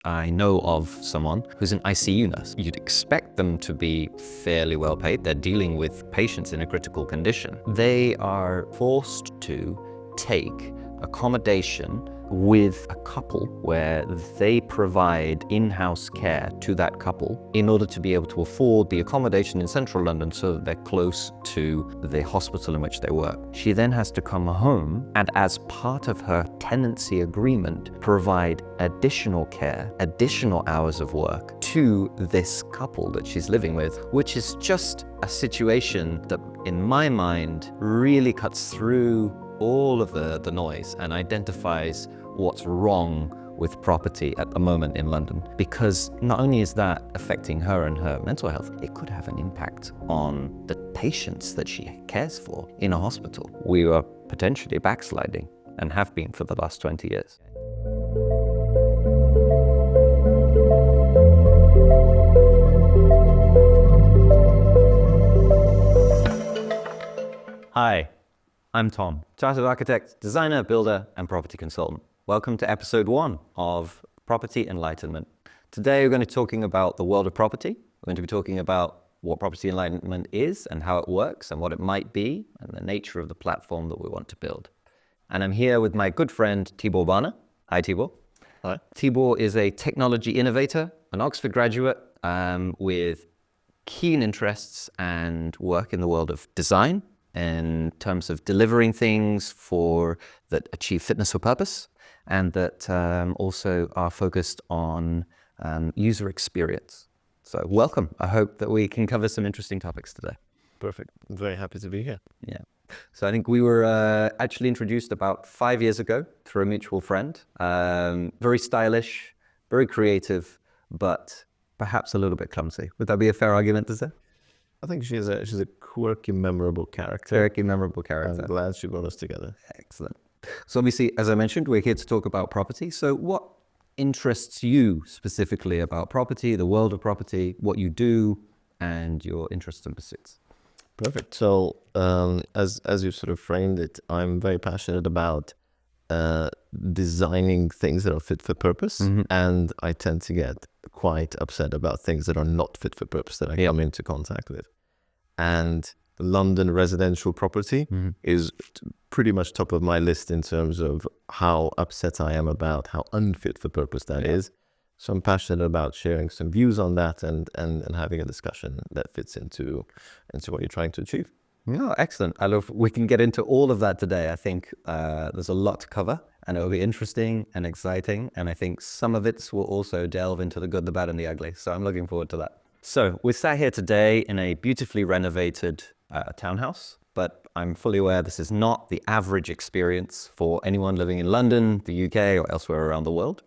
I know of someone who's an ICU nurse. You'd expect them to be fairly well paid. They're dealing with patients in a critical condition. They are forced to take accommodation with a couple where they provide in-house care to that couple in order to be able to afford the accommodation in central London so that they're close to the hospital in which they work. She then has to come home and, as part of her tenancy agreement, provide additional care, additional hours of work to this couple that she's living with, which is just a situation that, in my mind, really cuts through all of the noise and identifies what's wrong with property at the moment in London. Because not only is that affecting her and her mental health, it could have an impact on the patients that she cares for in a hospital. We are potentially backsliding and have been for the last 20 years. Hi, I'm Tom, chartered architect, designer, builder, and property consultant. Welcome to episode 1 of Property Enlightenment. Today we're going to be talking about the world of property. We're going to be talking about what Property Enlightenment is and how it works and what it might be and the nature of the platform that we want to build. And I'm here with my good friend Tibor Barner. Hi, Tibor. Hi. Tibor is a technology innovator, an Oxford graduate with keen interests and work in the world of design in terms of delivering things that achieve fitness for purpose and that also are focused on user experience. So welcome. I hope that we can cover some interesting topics today. Perfect. I'm very happy to be here. Yeah. So I think we were actually introduced about 5 years ago through a mutual friend. Very stylish, very creative, but perhaps a little bit clumsy. Would that be a fair argument to say? I think she's a quirky, memorable character. I'm glad she brought us together. Excellent. So obviously, as I mentioned, we're here to talk about property. So what interests you specifically about property, the world of property, what you do, and your interests and pursuits? Perfect. So as you sort of framed it, I'm very passionate about designing things that are fit for purpose. Mm-hmm. And I tend to get quite upset about things that are not fit for purpose that I come into contact with. And London residential property is pretty much top of my list in terms of how upset I am about how unfit for purpose that is. So I'm passionate about sharing some views on that and having a discussion that fits into what you're trying to achieve. Oh, excellent. We can get into all of that today. I think there's a lot to cover and it will be interesting and exciting. And I think some of it will also delve into the good, the bad, and the ugly. So I'm looking forward to that. So we're sat here today in a beautifully renovated townhouse, but I'm fully aware this is not the average experience for anyone living in London, the UK, or elsewhere around the world.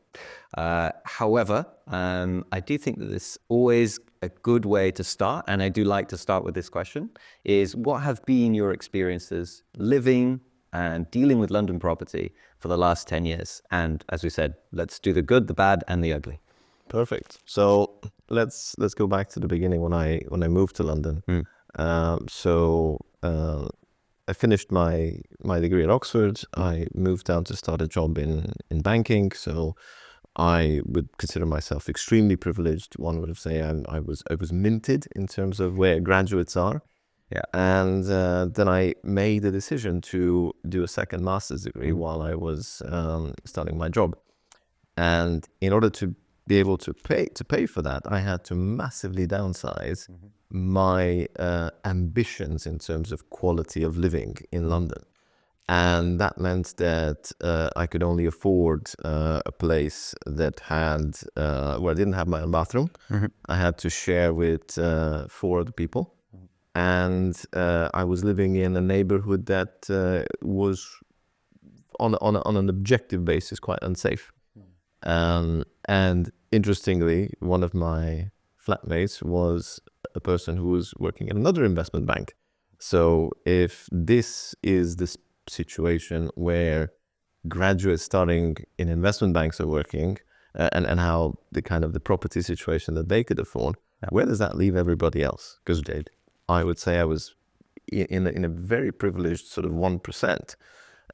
However, I do think that this is always a good way to start, and I do like to start with this question, is what have been your experiences living and dealing with London property for the last 10 years? And as we said, let's do the good, the bad, and the ugly. Perfect. So let's go back to the beginning when I moved to London. I finished my degree at Oxford. I moved down to start a job in banking. So I would consider myself extremely privileged. One would say I was minted in terms of where graduates are. Yeah. And then I made the decision to do a second master's degree while I was starting my job. And in order to be able to pay for that, I had to massively downsize my ambitions in terms of quality of living in London. And that meant that I could only afford a place that had, where I didn't have my own bathroom. I had to share with 4 other people. And I was living in a neighborhood that was, on an objective basis, quite unsafe. And interestingly, one of my flatmates was a person who was working at another investment bank. So if this is the situation where graduates starting in investment banks are working, and how the property situation that they could afford, where does that leave everybody else? Because I would say I was in a very privileged sort of 1%.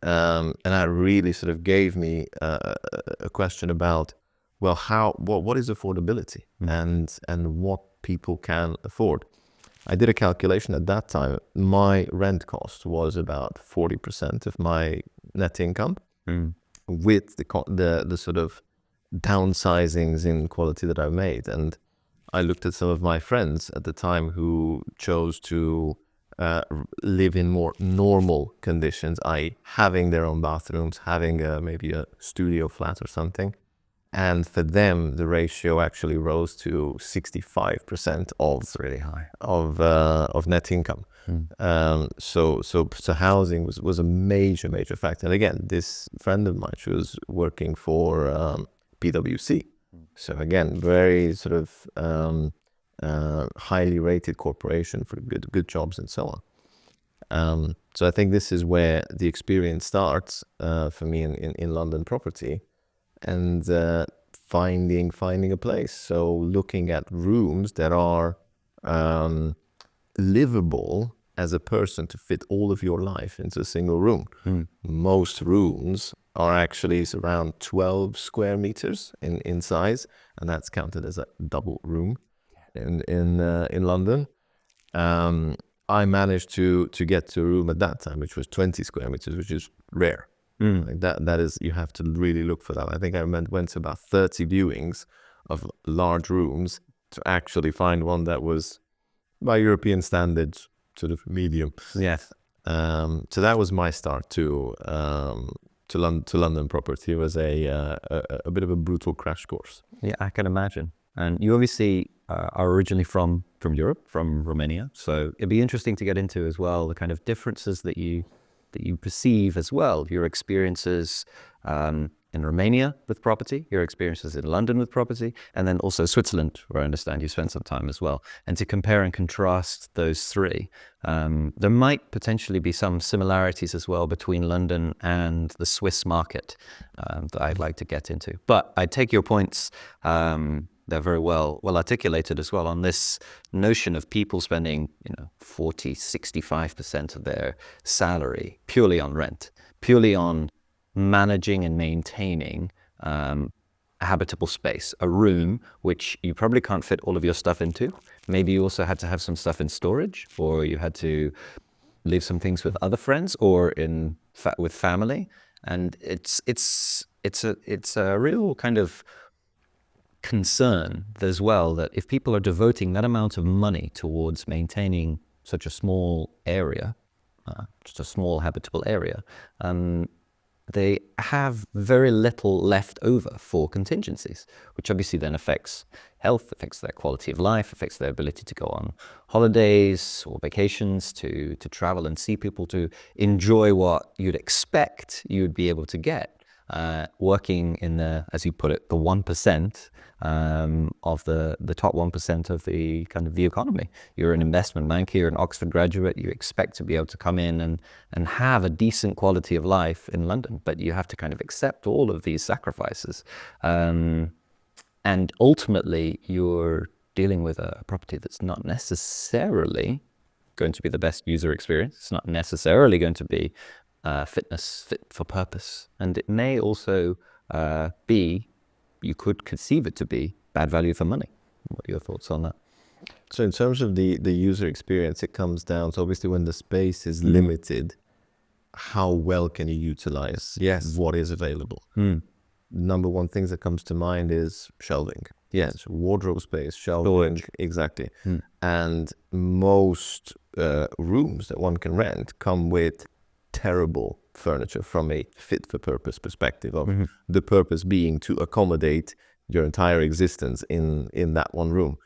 And that really sort of gave me a question about well, what is affordability and what people can afford. I did a calculation at that time. My rent cost was about 40% of my net income, with the sort of downsizings in quality that I've made. And I looked at some of my friends at the time who chose to live in more normal conditions, i.e. having their own bathrooms, having maybe a studio flat or something. And for them, the ratio actually rose to 65% of It's really high. of net income. So housing was a major factor. And again, this friend of mine, she was working for PwC. So again, very sort of highly rated corporation for good jobs and so on. So I think this is where the experience starts for me in London property, and finding a place. So looking at rooms that are livable as a person to fit all of your life into a single room. Most rooms are actually around 12 square meters in size, and that's counted as a double room in London. I managed to get to a room at that time which was 20 square meters, which is rare. Like that is, you have to really look for that. I think I went to about 30 viewings of large rooms to actually find one that was by European standards sort of medium. Yes. So that was my start to London property. It was a bit of a brutal crash course. Yeah, I can imagine. And you obviously are originally from Europe, from Romania. So it'd be interesting to get into as well the kind of differences that you perceive as well, your experiences in Romania with property, your experiences in London with property, and then also Switzerland, where I understand you spent some time as well. And to compare and contrast those three, there might potentially be some similarities as well between London and the Swiss market that I'd like to get into. But I take your points. They're very well articulated as well on this notion of people spending, 40, 65% of their salary purely on rent, purely on managing and maintaining a habitable space, a room which you probably can't fit all of your stuff into. Maybe you also had to have some stuff in storage, or you had to leave some things with other friends or with family. And it's a real kind of concern as well that if people are devoting that amount of money towards maintaining such a small area, just a small habitable area, they have very little left over for contingencies, which obviously then affects health, affects their quality of life, affects their ability to go on holidays or vacations, to travel and see people, to enjoy what you'd expect you'd be able to get working in the, as you put it, the 1% of the top 1% of the kind of the economy. You're an investment banker, you're an Oxford graduate, you expect to be able to come in and have a decent quality of life in London, but you have to kind of accept all of these sacrifices. And ultimately, you're dealing with a property that's not necessarily going to be the best user experience. It's not necessarily going to be fit for purpose. And it may also you could conceive it to be bad value for money. What are your thoughts on that? So in terms of the user experience, it comes down to obviously when the space is limited, how well can you utilize what is available? Number one things that comes to mind is shelving. Yes, wardrobe space, shelving, storage. Exactly. And most rooms that one can rent come with terrible furniture from a fit-for-purpose perspective of the purpose being to accommodate your entire existence in that one room.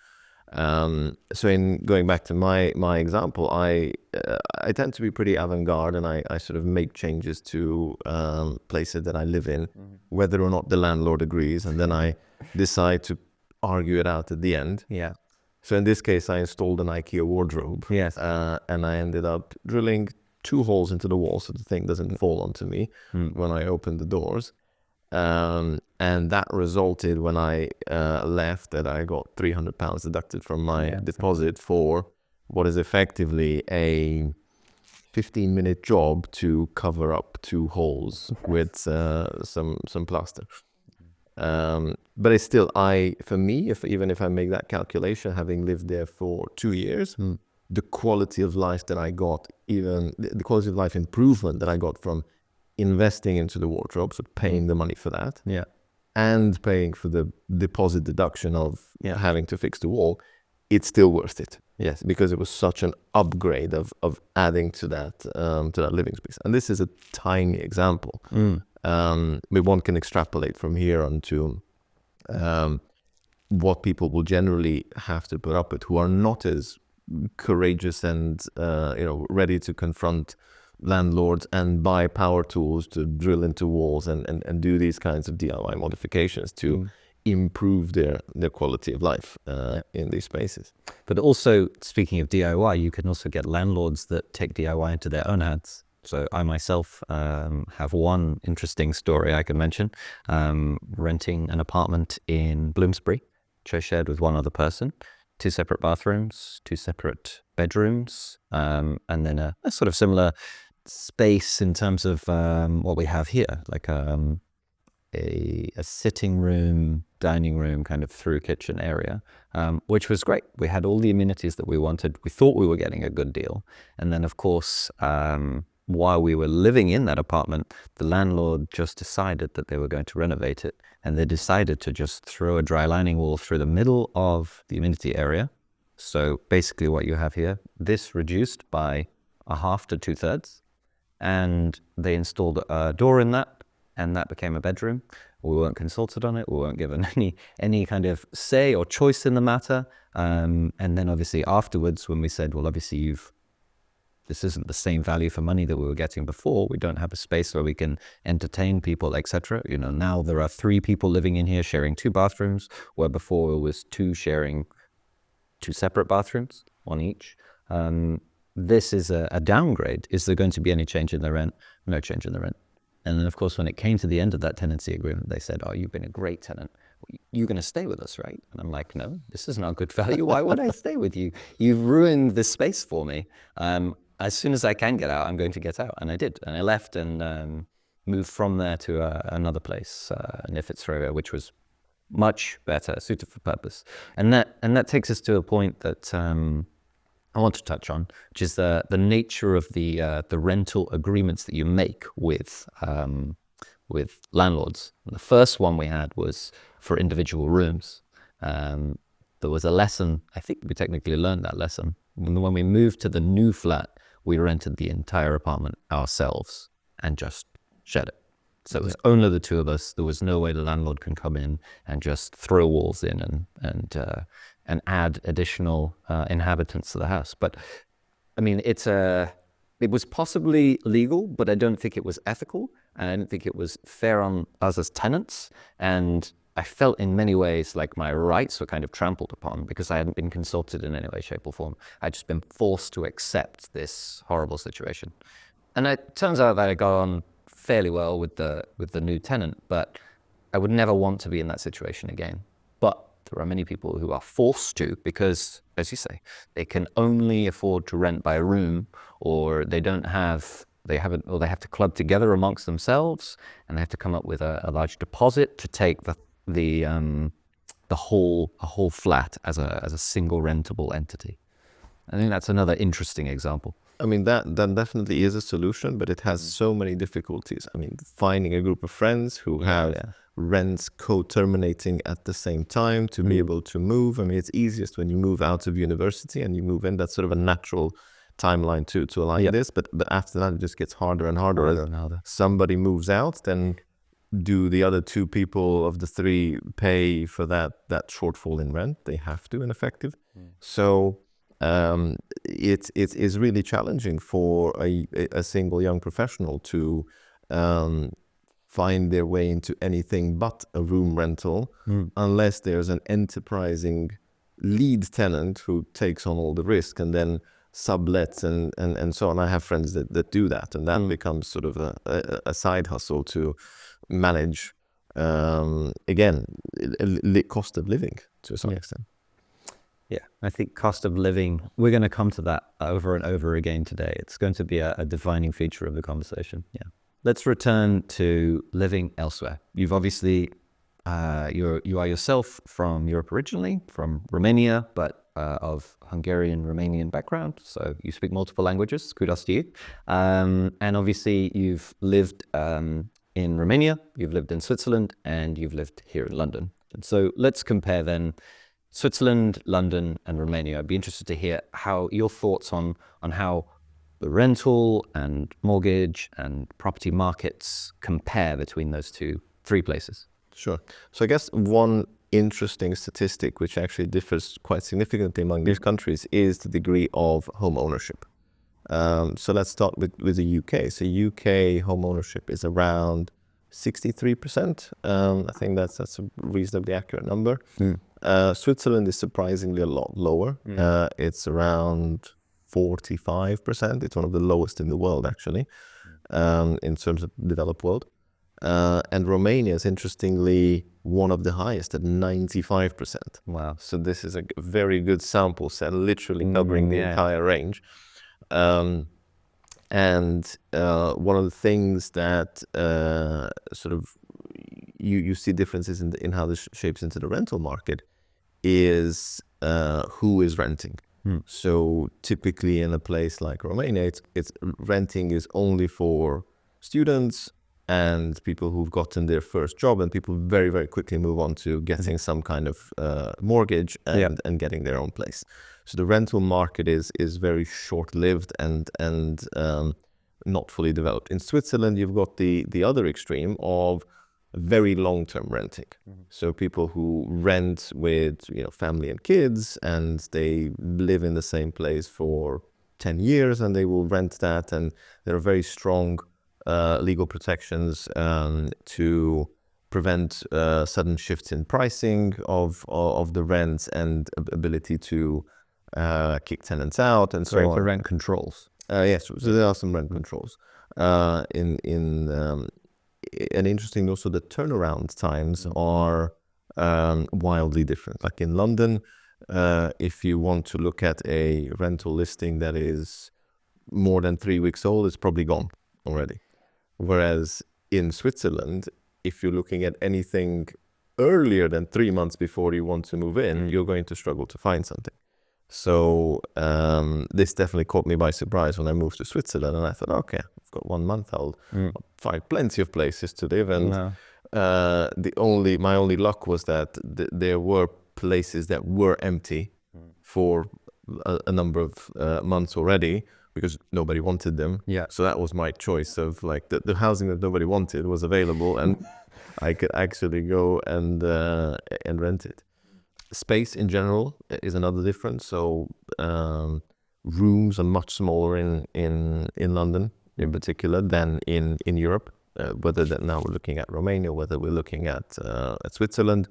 So in going back to my example, I tend to be pretty avant-garde, and I sort of make changes to places that I live in, whether or not the landlord agrees, and then I decide to argue it out at the end. Yeah. So in this case, I installed an IKEA wardrobe. Yes. And I ended up drilling 2 holes into the wall so the thing doesn't fall onto me when I open the doors. And that resulted when I left that I got £300 deducted from my deposit for what is effectively a 15-minute job to cover up 2 holes with some plaster. But it's still, for me, even if I make that calculation, having lived there for 2 years, the quality of life that I got, even the quality of life improvement that I got from investing into the wardrobe, so paying the money for that, Yeah. and paying for the deposit deduction of having to fix the wall, it's still worth it. Yes, because it was such an upgrade of adding to that living space. And this is a tiny example. But one can extrapolate from here onto what people will generally have to put up with, who are not as courageous and ready to confront landlords and buy power tools to drill into walls and do these kinds of DIY modifications to improve their quality of life in these spaces. But also, speaking of DIY, you can also get landlords that take DIY into their own hands. So I myself have one interesting story I can mention. Renting an apartment in Bloomsbury, which I shared with one other person. 2 separate bathrooms, 2 separate bedrooms, and then a sort of similar space in terms of what we have here, like a sitting room, dining room, kind of through kitchen area, which was great. We had all the amenities that we wanted. We thought we were getting a good deal. And then, of course, while we were living in that apartment, the landlord just decided that they were going to renovate it. And they decided to just throw a dry lining wall through the middle of the amenity area. So basically what you have here, this reduced by a half to 2/3. And they installed a door in that, and that became a bedroom. We weren't consulted on it. We weren't given any kind of say or choice in the matter. And then obviously afterwards, when we said, well, obviously this isn't the same value for money that we were getting before. We don't have a space where we can entertain people, etc. Now there are 3 people living in here sharing 2 bathrooms, where before it was 2 sharing 2 separate bathrooms, 1 each. This is a downgrade. Is there going to be any change in the rent? No change in the rent. And then, of course, when it came to the end of that tenancy agreement, they said, oh, you've been a great tenant. You're going to stay with us, right? And I'm like, no, this is not good value. Why would I stay with you? You've ruined this space for me. As soon as I can get out, I'm going to get out. And I did. And I left and moved from there to another place in Fitzrovia, which was much better, suited for purpose. And that takes us to a point that I want to touch on, which is the nature of the rental agreements that you make with landlords. And the first one we had was for individual rooms. There was a lesson. I think we technically learned that lesson when we moved to the new flat. We rented the entire apartment ourselves and just shared it. So it was only the 2 of us. There was no way the landlord can come in and just throw walls in and add additional inhabitants to the house. But I mean, it was possibly legal, but I don't think it was ethical. And I don't think it was fair on us as tenants. And I felt in many ways like my rights were kind of trampled upon because I hadn't been consulted in any way, shape or form. I'd just been forced to accept this horrible situation. And it turns out that I got on fairly well with the new tenant, but I would never want to be in that situation again. But there are many people who are forced to because, as you say, they can only afford to rent by room, or they have to club together amongst themselves, and they have to come up with a large deposit to take the whole flat as a single rentable entity. I think that's another interesting example. I mean, that definitely is a solution, but it has so many difficulties. I mean, finding a group of friends who have rents co-terminating at the same time to be able to move. I mean, it's easiest when you move out of university and you move in. That's sort of a natural timeline to align this. But after that, it just gets harder and harder. Somebody moves out, then do the other 2 people of the 3 pay for that shortfall in rent? They have to, in effective. So it is really challenging for a single young professional to find their way into anything but a room rental unless there's an enterprising lead tenant who takes on all the risk and then sublets and so on. I have friends that do that, and that becomes sort of a side hustle to manage, again, cost of living to some extent. Yeah, I think cost of living, we're going to come to that over and over again today. It's going to be a defining feature of the conversation. Yeah. Let's return to living elsewhere. You've obviously You are yourself from Europe originally, from Romania, but of Hungarian, Romanian background. So you speak multiple languages. Kudos to you. And obviously you've lived in Romania, you've lived in Switzerland, and you've lived here in London. And so let's compare then Switzerland, London, and Romania. I'd be interested to hear how your thoughts on how the rental and mortgage and property markets compare between those three places. Sure. So I guess one interesting statistic which actually differs quite significantly among these countries is the degree of home ownership. So let's start with the UK. So UK home ownership is around 63%. I think that's a reasonably accurate number. Switzerland is surprisingly a lot lower. It's around 45%. It's one of the lowest in the world, actually, in terms of developed world. And Romania is interestingly one of the highest at 95%. Wow. So this is a very good sample set, literally covering the entire range. And one of the things that sort of you see differences in how this shapes into the rental market is who is renting. So typically in a place like Romania, it's renting is only for students and people who've gotten their first job, and people very, very quickly move on to getting some kind of mortgage and getting their own place. So the rental market is very short-lived and not fully developed. In Switzerland, you've got the other extreme of very long-term renting. So people who rent with family and kids, and they live in the same place for 10 years, and they will rent that, and there are very strong legal protections to prevent sudden shifts in pricing of the rents and ability to kick tenants out and so on. For rent controls. Yes, so there are some rent controls. And interesting also, the turnaround times are wildly different. Like in London, if you want to look at a rental listing that is more than 3 weeks old, it's probably gone already. Whereas in Switzerland, if you're looking at anything earlier than 3 months before you want to move in, you're going to struggle to find something. So this definitely caught me by surprise when I moved to Switzerland, and I thought, okay, I've got 1 month, I'll find plenty of places to live. And my only luck was that there were places that were empty for a number of months already, because nobody wanted them. Yeah. So that was my choice of like the housing that nobody wanted was available, and I could actually go and rent it. Space in general is another difference. So rooms are much smaller in London in particular than in Europe. Whether that now we're looking at Romania, whether we're looking at Switzerland,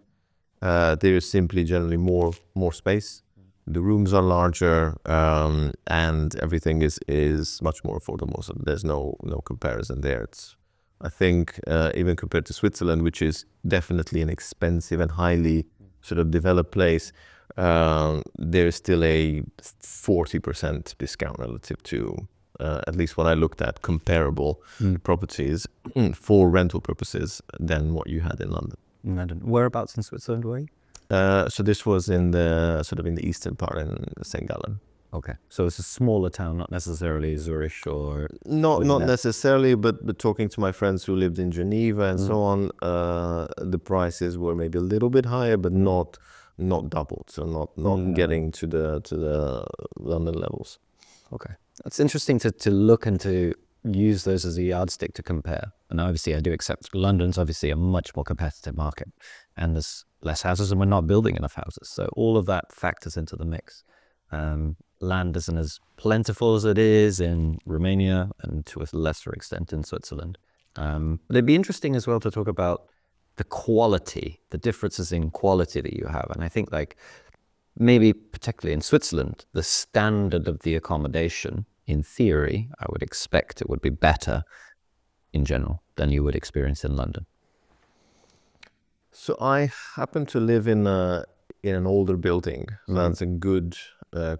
there is simply generally more space. The rooms are larger, and everything is much more affordable. So there's no comparison there. It's, I think, even compared to Switzerland, which is definitely an expensive and highly sort of developed place, there is still a 40% discount relative to, at least when I looked at comparable properties for rental purposes, than what you had in London. Whereabouts in Switzerland were you? So this was in the eastern part in St. Gallen. Okay, so it's a smaller town, not necessarily Zurich or... Not necessarily, but talking to my friends who lived in Geneva and so on, the prices were maybe a little bit higher, but not doubled, so not getting to the London levels. Okay, that's interesting to look and to use those as a yardstick to compare. And obviously I do accept London's obviously a much more competitive market, and there's less houses and we're not building enough houses. So all of that factors into the mix. Land isn't as plentiful as it is in Romania and to a lesser extent in Switzerland. But it'd be interesting as well to talk about the quality, the differences in quality that you have. And I think like maybe particularly in Switzerland, the standard of the accommodation, in theory, I would expect it would be better in general than you would experience in London. So I happen to live in an older building. So that's a good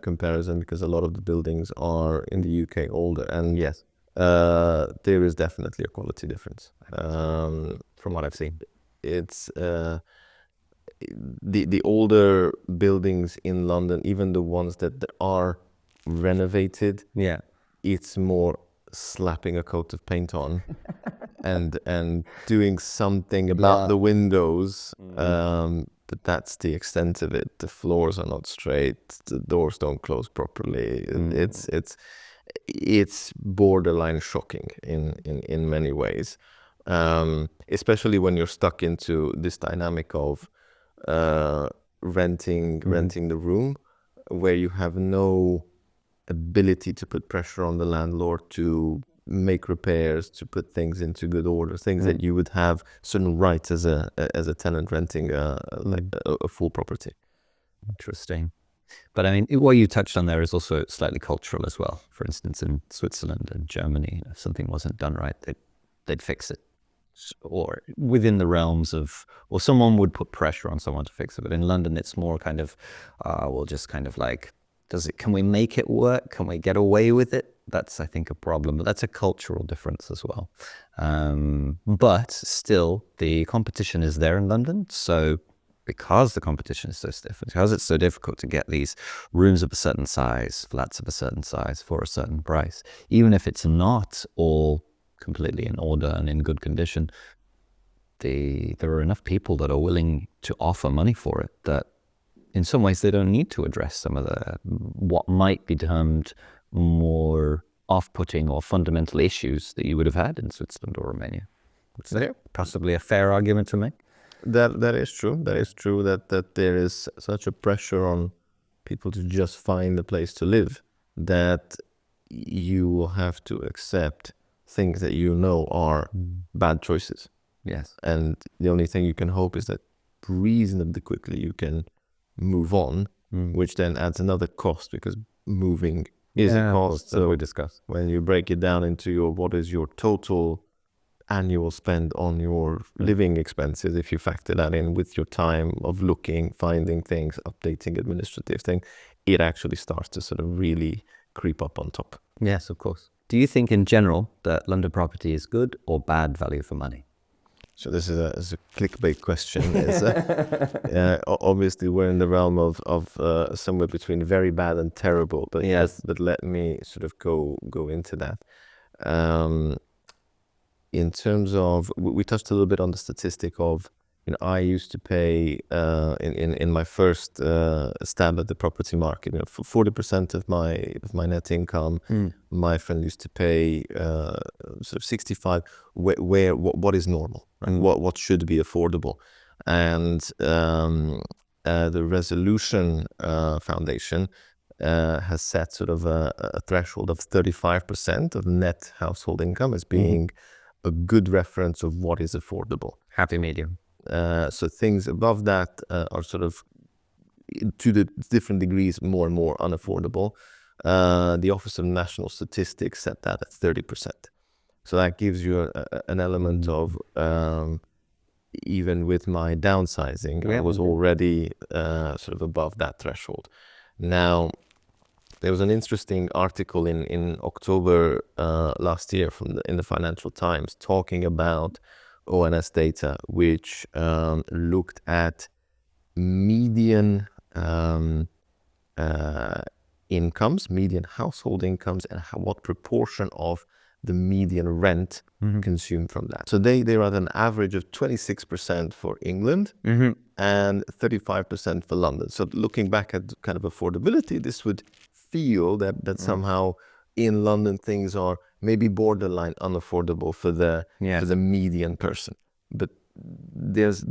comparison, because a lot of the buildings are in the UK older. And yes, there is definitely a quality difference from what I've seen. it's the older buildings in London, even the ones that are renovated, Yeah. it's more slapping a coat of paint on and doing something about the windows. But that's the extent of it. The floors are not straight. The doors don't close properly. It's borderline shocking in many ways, especially when you're stuck into this dynamic of renting the room, where you have no ability to put pressure on the landlord to make repairs, to put things into good order, things that you would have certain rights as a tenant renting like a full property. Interesting. But I mean, what you touched on there is also slightly cultural as well. For instance, in Switzerland and Germany, if something wasn't done right, they'd fix it. Or within the realms of, or someone would put pressure on someone to fix it. But in London, it's more kind of, we'll just kind of like, can we make it work? Can we get away with it? That's, I think, a problem. But that's a cultural difference as well. But still, the competition is there in London. So because the competition is so stiff, because it's so difficult to get these rooms of a certain size, flats of a certain size for a certain price, even if it's not all completely in order and in good condition, there are enough people that are willing to offer money for it that in some ways they don't need to address some of the what might be termed more off-putting or fundamental issues that you would have had in Switzerland or Romania. Is that possibly a fair argument to make? That is true. That is true that there is such a pressure on people to just find a place to live that you will have to accept things that you know are bad choices. Yes. And the only thing you can hope is that reasonably quickly you can move on, which then adds another cost because moving is a cost. So we discussed. When you break it down into what is your total annual spend on your living expenses, if you factor that in with your time of looking, finding things, updating administrative things, it actually starts to sort of really creep up on top. Yes, of course. Do you think in general that London property is good or bad value for money? So this is a clickbait question. Obviously, we're in the realm of somewhere between very bad and terrible. But yes, but let me sort of go into that. In terms of, we touched a little bit on the statistic of, I used to pay in my first stab at the property market, for 40% of my net income. My friend used to pay sort of 65. What is normal, right? What should be affordable, and the Resolution Foundation has set sort of a threshold of 35% of net household income as being a good reference of what is affordable. Happy medium. So things above that are sort of, to the different degrees, more and more unaffordable. The Office of National Statistics set that at 30%. So that gives you an element of, even with my downsizing, I was already sort of above that threshold. Now, there was an interesting article in October last year in the Financial Times talking about ONS data, which looked at median incomes, median household incomes, and what proportion of the median rent consumed from that. So they're at an average of 26% for England and 35% for London. So looking back at kind of affordability, this would feel that somehow in London things are maybe borderline unaffordable for the median person. But this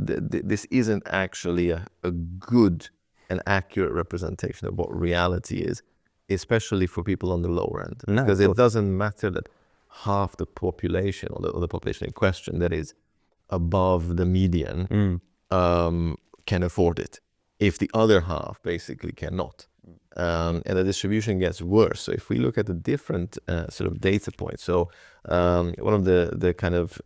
isn't actually a good and accurate representation of what reality is, especially for people on the lower end. No, because it doesn't matter that half the population or the population in question that is above the median can afford it, if the other half basically cannot. And the distribution gets worse. So if we look at the different sort of data points, so one of the kind of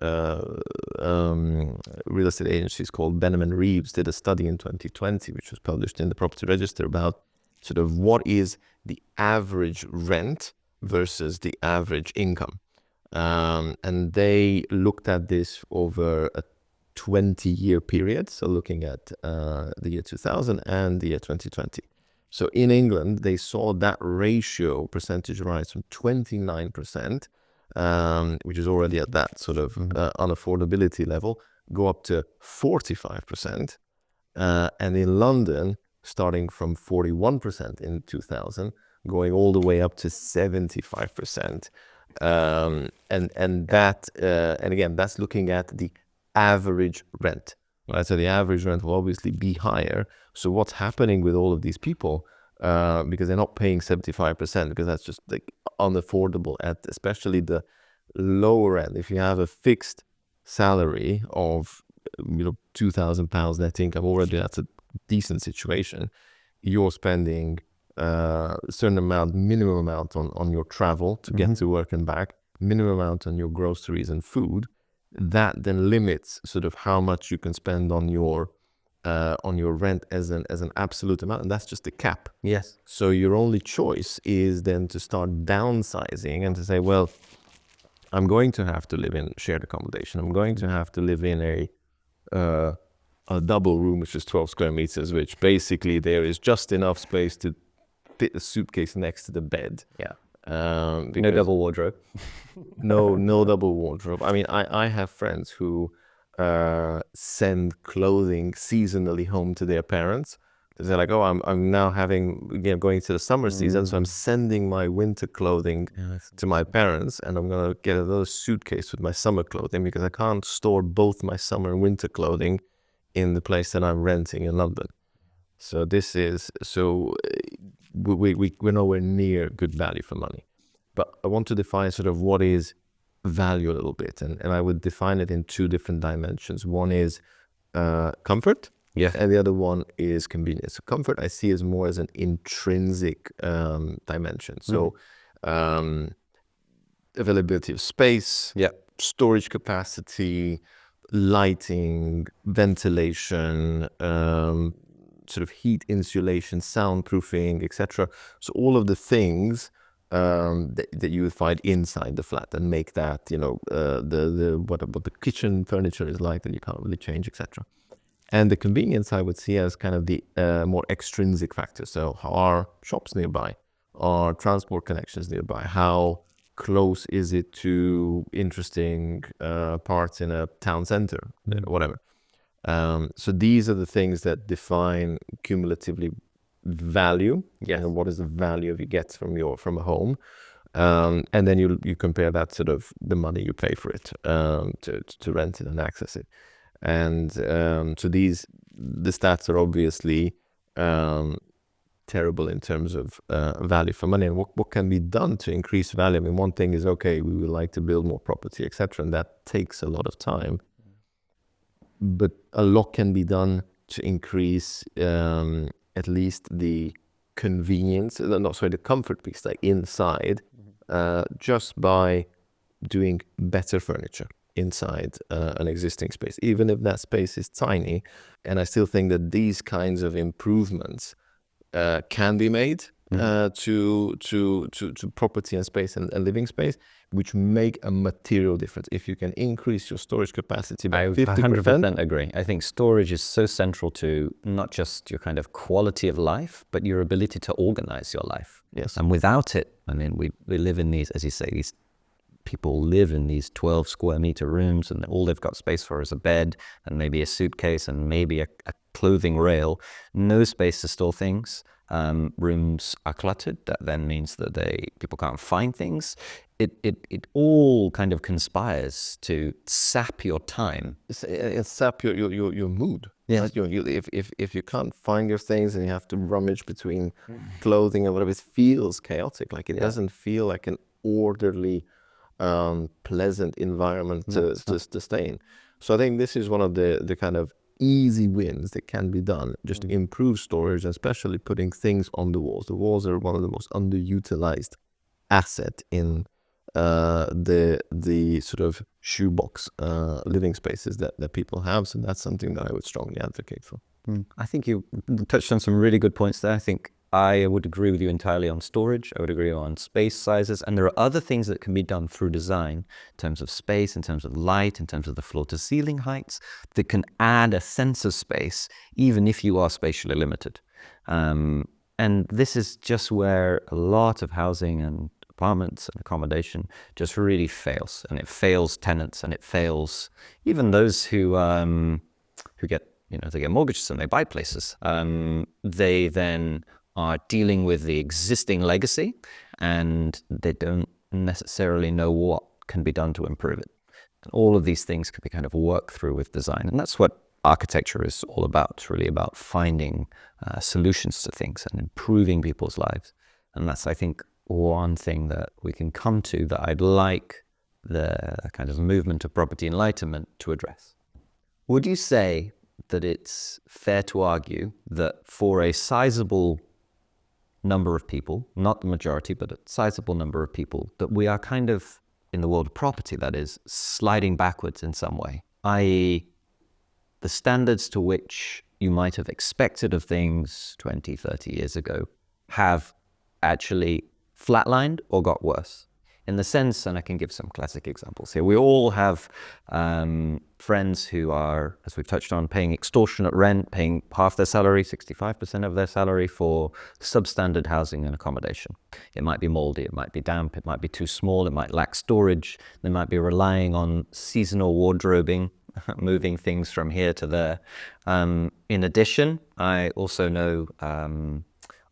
real estate agencies called Benham & Reeves did a study in 2020, which was published in the Property Register, about sort of what is the average rent versus the average income. And they looked at this over a 20-year period, so looking at the year 2000 and the year 2020. So in England, they saw that ratio percentage rise from 29%, which is already at that sort of unaffordability level, go up to 45%. And in London, starting from 41% in 2000, going all the way up to 75%. And again, that's looking at the average rent, right? So the average rent will obviously be higher. So what's happening with all of these people, because they're not paying 75%, because that's just like unaffordable at especially the lower end. If you have a fixed salary of £2,000 net income, already that's a decent situation. You're spending a certain amount, minimum amount on your travel to get to work and back, minimum amount on your groceries and food. That then limits sort of how much you can spend on your rent as an absolute amount, and that's just the cap. Yes. So your only choice is then to start downsizing and to say, well, I'm going to have to live in shared accommodation. I'm going to have to live in a double room, which is 12 square meters, which basically there is just enough space to fit a suitcase next to the bed. Yeah. No double wardrobe. no double wardrobe. I mean, I have friends who send clothing seasonally home to their parents. They're like, oh, I'm now going to the summer season, so I'm sending my winter clothing to my parents, and I'm gonna get another suitcase with my summer clothing because I can't store both my summer and winter clothing in the place that I'm renting in London. So we're nowhere near good value for money. But I want to define sort of what is value a little bit, and I would define it in two different dimensions. One is comfort, and the other one is convenience. So comfort I see as more as an intrinsic dimension. So availability of space, storage capacity, lighting, ventilation, sort of heat insulation, soundproofing, etc. So all of the things that you would find inside the flat and make that, what the kitchen furniture is like that you can't really change, etc. And the convenience I would see as kind of the more extrinsic factors. So how are shops nearby? Are transport connections nearby? How close is it to interesting parts in a town center, whatever. So these are the things that define cumulatively value. What is the value you get from a home? And then you compare that sort of the money you pay for it to rent it and access it. And so the stats are obviously terrible in terms of value for money, and what can be done to increase value. I mean, one thing is, okay, we would like to build more property, etc., and that takes a lot of time. But a lot can be done to increase at least the convenience, the comfort piece, like inside, just by doing better furniture inside an existing space, even if that space is tiny. And I still think that these kinds of improvements can be made to property and space and living space, which make a material difference. If you can increase your storage capacity by 50%. I 100% agree. I think storage is so central to not just your kind of quality of life, but your ability to organize your life. Yes. And without it, I mean, we live in these, as you say, these people live in these 12 square meter rooms, and all they've got space for is a bed and maybe a suitcase and maybe a clothing rail. No space to store things. Rooms are cluttered. That then means that people can't find things. It all kind of conspires to sap your time. It sap your mood. Yeah. Right? If you can't find your things and you have to rummage between clothing and whatever, it feels chaotic. Like it doesn't feel like an orderly, pleasant environment to stay in. So I think this is one of the kind of easy wins that can be done just to improve storage, especially putting things on the walls. The walls are one of the most underutilized asset in the sort of shoebox living spaces that people have. So that's something that I would strongly advocate for. I think you touched on some really good points there. I think I would agree with you entirely on storage. I would agree on space sizes. And there are other things that can be done through design in terms of space, in terms of light, in terms of the floor to ceiling heights that can add a sense of space, even if you are spatially limited. And this is just where a lot of housing and apartments and accommodation just really fails. And it fails tenants, and it fails even those who get, they get mortgages and they buy places. They then are dealing with the existing legacy, and they don't necessarily know what can be done to improve it. And all of these things can be kind of worked through with design. And that's what architecture is all about. It's really about finding solutions to things and improving people's lives. And that's, I think, one thing that we can come to that I'd like the kind of movement of property enlightenment to address. Would you say that it's fair to argue that for a sizable number of people, not the majority, but a sizable number of people, that we are kind of, in the world of property, that is, sliding backwards in some way, i.e. the standards to which you might have expected of things 20, 30 years ago have actually flatlined or got worse? In the sense, and I can give some classic examples here, we all have friends who are, as we've touched on, paying extortionate rent, paying half their salary, 65% of their salary for substandard housing and accommodation. It might be moldy, it might be damp, it might be too small, it might lack storage, they might be relying on seasonal wardrobing, moving things from here to there. In addition, I also know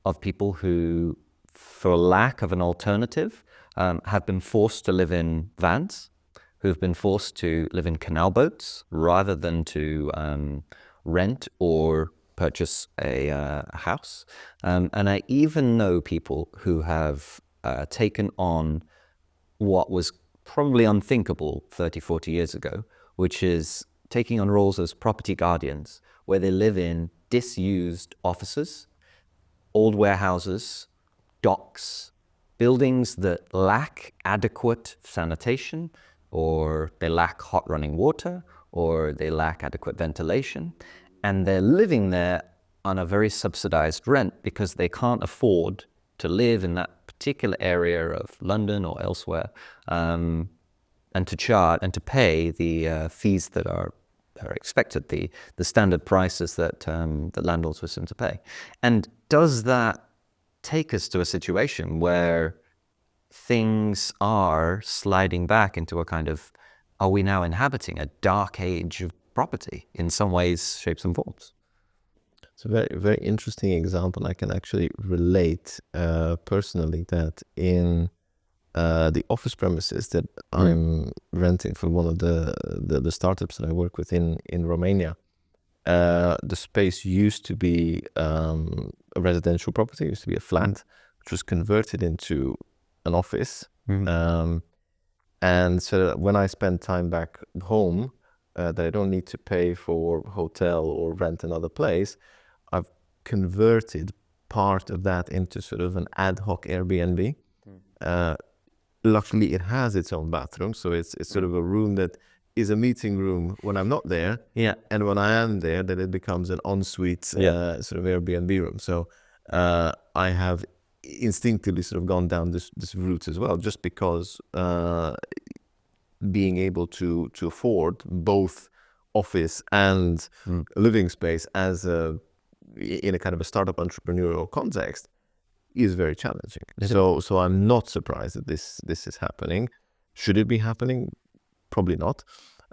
of people who, for lack of an alternative, have been forced to live in vans, who've been forced to live in canal boats rather than to rent or purchase a house. And I even know people who have taken on what was probably unthinkable 30, 40 years ago, which is taking on roles as property guardians, where they live in disused offices, old warehouses, docks, buildings that lack adequate sanitation, or they lack hot running water, or they lack adequate ventilation, and they're living there on a very subsidized rent because they can't afford to live in that particular area of London or elsewhere, and to charge and to pay the fees that are expected, the standard prices that landlords were soon to pay. And does that take us to a situation where things are sliding back into a kind of, are we now inhabiting a dark age of property in some ways, shapes and forms? It's a very, very interesting example. I can actually relate personally that in the office premises that I'm renting for one of the startups that I work with in Romania, the space used to be a residential property, used to be a flat, which was converted into an office. And so that when I spend time back home, that I don't need to pay for hotel or rent another place, I've converted part of that into sort of an ad hoc Airbnb. Luckily, it has its own bathroom, so it's sort of a room that is a meeting room when I'm not there. Yeah. And when I am there, then it becomes an ensuite sort of Airbnb room. So I have instinctively sort of gone down this route as well, just because being able to afford both office and living space as in a kind of a startup entrepreneurial context is very challenging. So I'm not surprised that this is happening. Should it be happening? Probably not.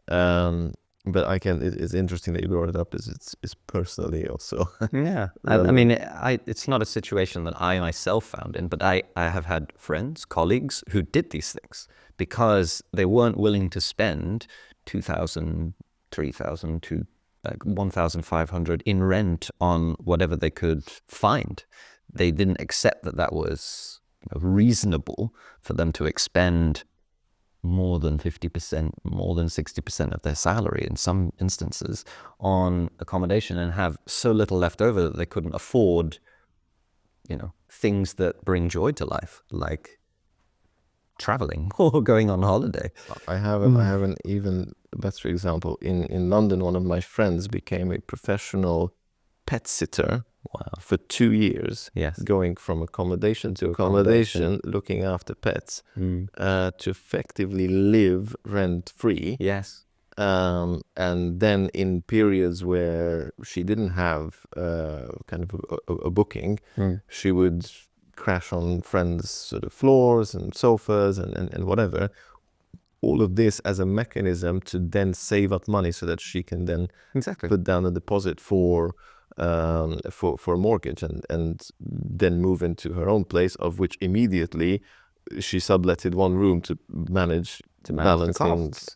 But it's interesting that you brought it up. It's personally also. Yeah. I mean, it's not a situation that I myself found in, but I have had friends, colleagues who did these things because they weren't willing to spend $2,000, $3,000 to $1,500 in rent on whatever they could find. They didn't accept that was reasonable for them to expend more than 50%, more than 60% of their salary in some instances on accommodation, and have so little left over that they couldn't afford, things that bring joy to life, like traveling or going on holiday. I have an even better example. In London, one of my friends became a professional pet sitter Wow. for 2 years, Yes. going from accommodation to accommodation, looking after pets, to effectively live rent-free. Yes. And then in periods where she didn't have kind of a booking, she would crash on friends' sort of floors and sofas and whatever. All of this as a mechanism to then save up money so that she can then Exactly. put down a deposit for a mortgage and then move into her own place, of which immediately she subletted one room to manage the balancing costs.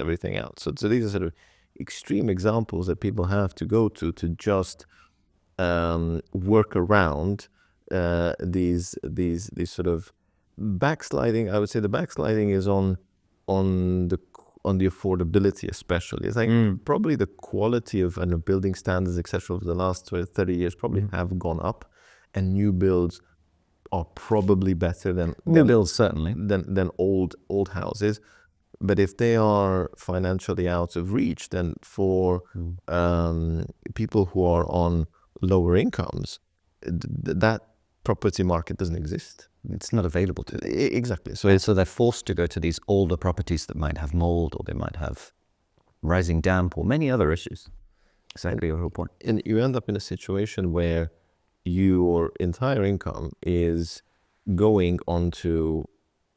everything out. So these are sort of extreme examples that people have to go to just work around these sort of backsliding. I would say the backsliding is on the affordability, especially. It's like probably the quality of building standards, etc., over the last 30 years probably have gone up, and new builds are probably better than New builds, certainly. than old houses. But if they are financially out of reach, then for people who are on lower incomes, that property market doesn't exist. It's not available to them. Exactly. So they're forced to go to these older properties that might have mold, or they might have rising damp, or many other issues. Exactly your whole point. And you end up in a situation where your entire income is going onto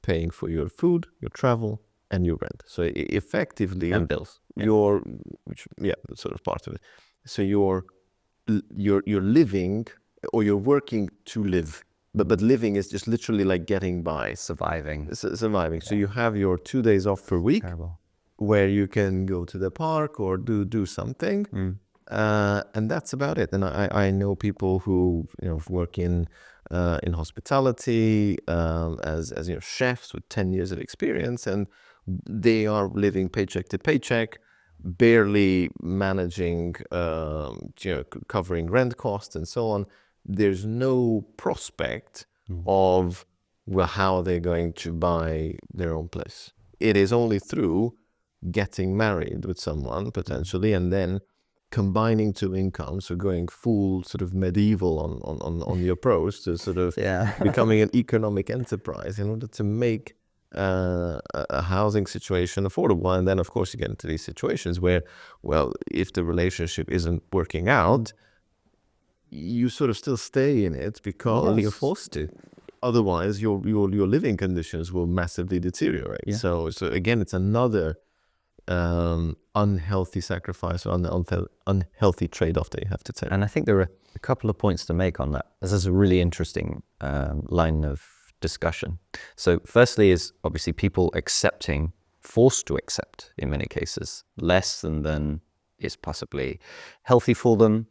paying for your food, your travel, and your rent. So effectively, And bills. That's sort of part of it. So you're living, or you're working to live, but living is just literally like getting by, Surviving. So you have your 2 days off per week, Terrible. where you can go to the park or do something, and that's about it. And I know people who work in hospitality as chefs with 10 years of experience, and they are living paycheck to paycheck, barely managing covering rent costs and so on. There's no prospect of how they're going to buy their own place. It is only through getting married with someone potentially, and then combining two incomes, so going full sort of medieval on the approach to sort of becoming an economic enterprise in order to make a housing situation affordable. And then of course you get into these situations where, well, if the relationship isn't working out, you sort of still stay in it because you're forced to. Otherwise your living conditions will massively deteriorate. So again, it's another unhealthy sacrifice, or unhealthy trade-off that you have to take. And I think there are a couple of points to make on that. This is a really interesting line of discussion. So firstly is obviously people forced to accept, in many cases, less than is possibly healthy for them,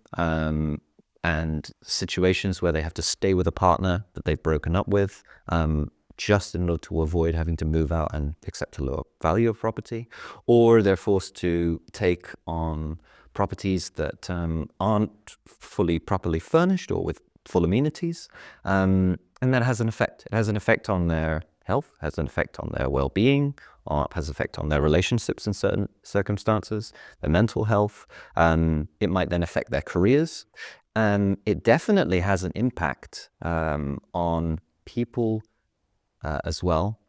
and situations where they have to stay with a partner that they've broken up with, just in order to avoid having to move out and accept a lower value of property, or they're forced to take on properties that aren't properly furnished or with full amenities, and that has an effect. It has an effect on their health, has an effect on their well-being, or has an effect on their relationships in certain circumstances, their mental health. It might then affect their careers. It definitely has an impact on people as well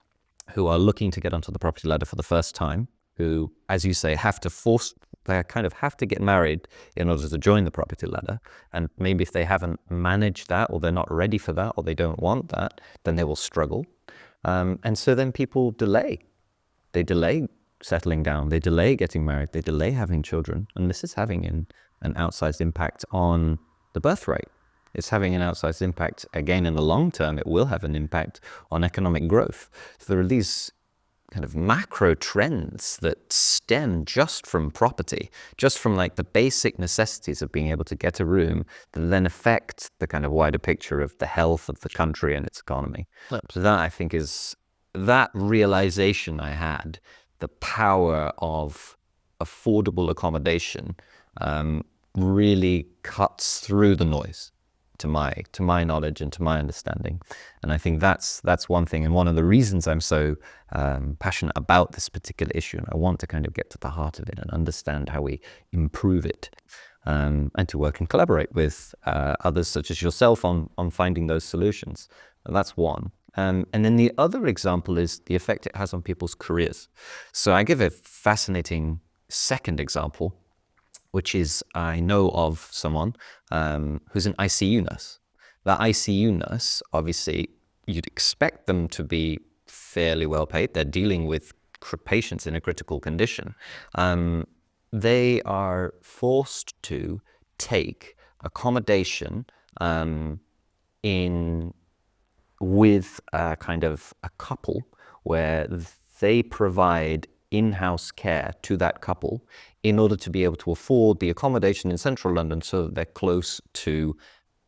who are looking to get onto the property ladder for the first time, who, as you say, they kind of have to get married in order to join the property ladder. And maybe if they haven't managed that, or they're not ready for that, or they don't want that, then they will struggle. And so then people delay. They delay settling down. They delay getting married. They delay having children. And this is having an outsized impact on the birth rate. It's having an outsized impact. Again, in the long term, it will have an impact on economic growth. So there are these kind of macro trends that stem just from property, just from like the basic necessities of being able to get a room, that then affect the kind of wider picture of the health of the country and its economy. So that, I think, is that realization I had, the power of affordable accommodation, really cuts through the noise to my knowledge and to my understanding. And I think that's one thing, and one of the reasons I'm so passionate about this particular issue, and I want to kind of get to the heart of it and understand how we improve it, and to work and collaborate with others such as yourself on finding those solutions. And that's one. And then the other example is the effect it has on people's careers. So I give a fascinating second example, which is I know of someone who's an ICU nurse. That ICU nurse, obviously, you'd expect them to be fairly well paid. They're dealing with patients in a critical condition. They are forced to take accommodation with a kind of a couple where they provide in-house care to that couple in order to be able to afford the accommodation in central London so that they're close to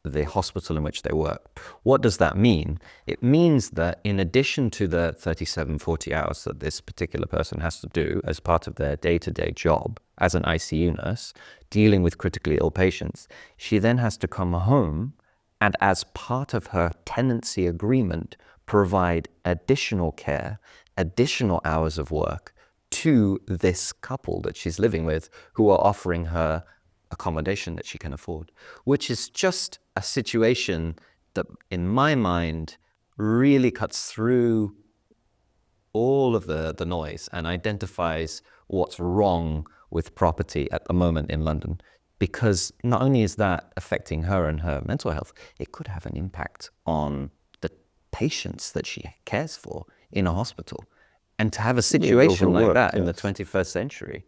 the hospital in which they work. What does that mean? It means that in addition to the 37, 40 hours that this particular person has to do as part of their day-to-day job as an ICU nurse, dealing with critically ill patients, she then has to come home and as part of her tenancy agreement, provide additional care, additional hours of work to this couple that she's living with who are offering her accommodation that she can afford, which is just a situation that, in my mind, really cuts through all of the noise and identifies what's wrong with property at the moment in London. Because not only is that affecting her and her mental health, it could have an impact on the patients that she cares for in a hospital. And to have a situation like that in the 21st century,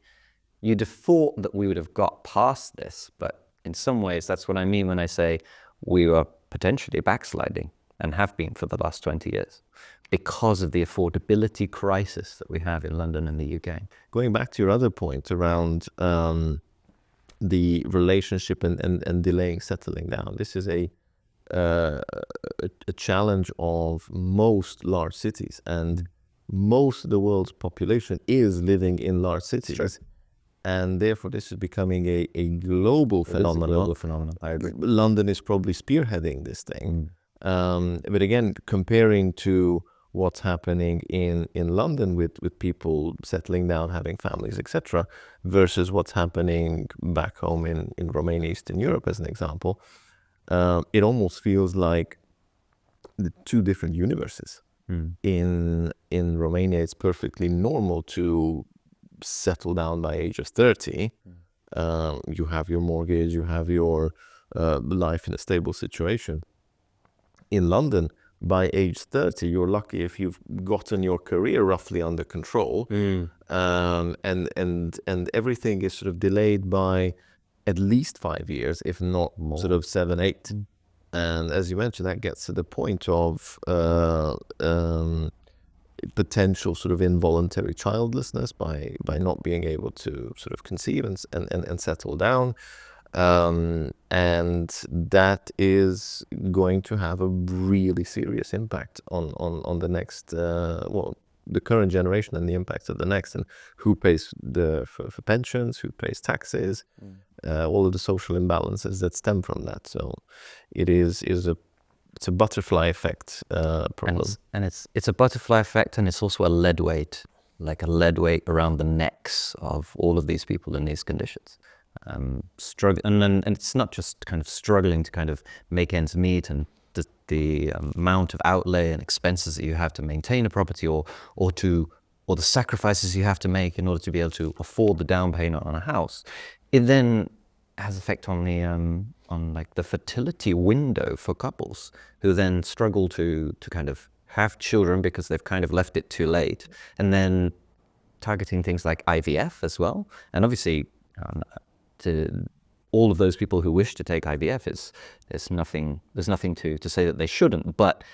you'd have thought that we would have got past this, but in some ways, that's what I mean when I say we are potentially backsliding and have been for the last 20 years because of the affordability crisis that we have in London and the UK. Going back to your other point around the relationship and delaying settling down, this is a challenge of most large cities, and most of the world's population is living in large cities. Sure. And therefore, this is becoming a global phenomenon. I agree. London is probably spearheading this thing. But again, comparing to what's happening in London with people settling down, having families, etc., versus what's happening back home in Romania, Eastern Europe, as an example, it almost feels like the two different universes. In Romania, it's perfectly normal to settle down by age of 30. You have your mortgage, you have your life in a stable situation. In London, by age 30, you're lucky if you've gotten your career roughly under control, and everything is sort of delayed by at least 5 years, if not more. Sort of 7, 8. And as you mentioned, that gets to the point of potential sort of involuntary childlessness by not being able to sort of conceive and settle down. And that is going to have a really serious impact on the next, the current generation and the impact of the next, and who pays for pensions, who pays taxes, all of the social imbalances that stem from that. So it's a butterfly effect problem. And it's a butterfly effect, and it's also a lead weight, like a lead weight around the necks of all of these people in these conditions. And it's not just kind of struggling to kind of make ends meet, and the amount of outlay and expenses that you have to maintain a property, or the sacrifices you have to make in order to be able to afford the down payment on a house. It then has effect on the on like the fertility window for couples who then struggle to kind of have children because they've kind of left it too late, and then targeting things like IVF as well. And obviously, to all of those people who wish to take IVF, there's nothing to say that they shouldn't, but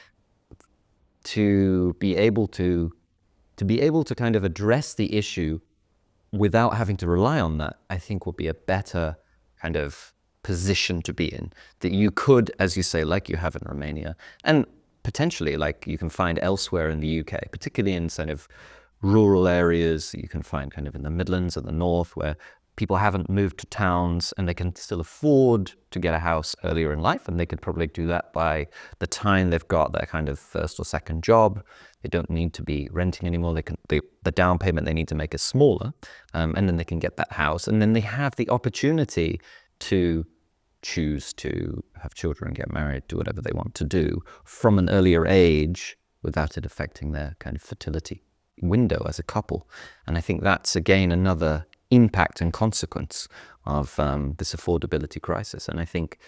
to be able to kind of address the issue without having to rely on that, I think would be a better kind of position to be in. That you could, as you say, like you have in Romania, and potentially like you can find elsewhere in the UK, particularly in sort of rural areas, you can find kind of in the Midlands and the North, where people haven't moved to towns and they can still afford to get a house earlier in life, and they could probably do that by the time they've got their kind of first or second job. They don't need to be renting anymore. The down payment they need to make is smaller, and then they can get that house, and then they have the opportunity to choose to have children, get married, do whatever they want to do from an earlier age without it affecting their kind of fertility window as a couple. And I think that's, again, another impact and consequence of this affordability crisis. And I think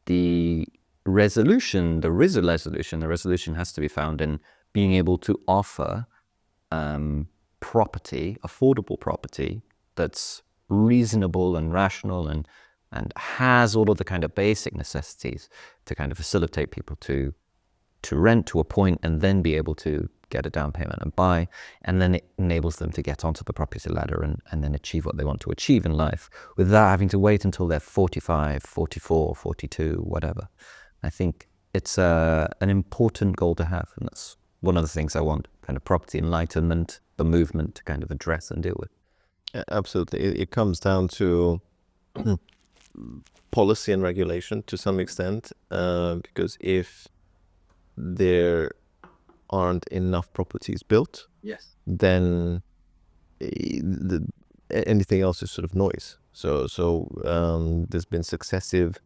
the resolution has to be found in being able to offer property, affordable property, that's reasonable and rational and has all of the kind of basic necessities to kind of facilitate people to rent to a point and then be able to get a down payment and buy, and then it enables them to get onto the property ladder and then achieve what they want to achieve in life without having to wait until they're 45, 44, 42, whatever. I think it's an important goal to have, and that's one of the things I want kind of Property Enlightenment, the movement, to kind of address and deal with. Absolutely. It comes down to policy and regulation to some extent, because if there aren't enough properties built, yes, then anything else is sort of noise. So there's been successive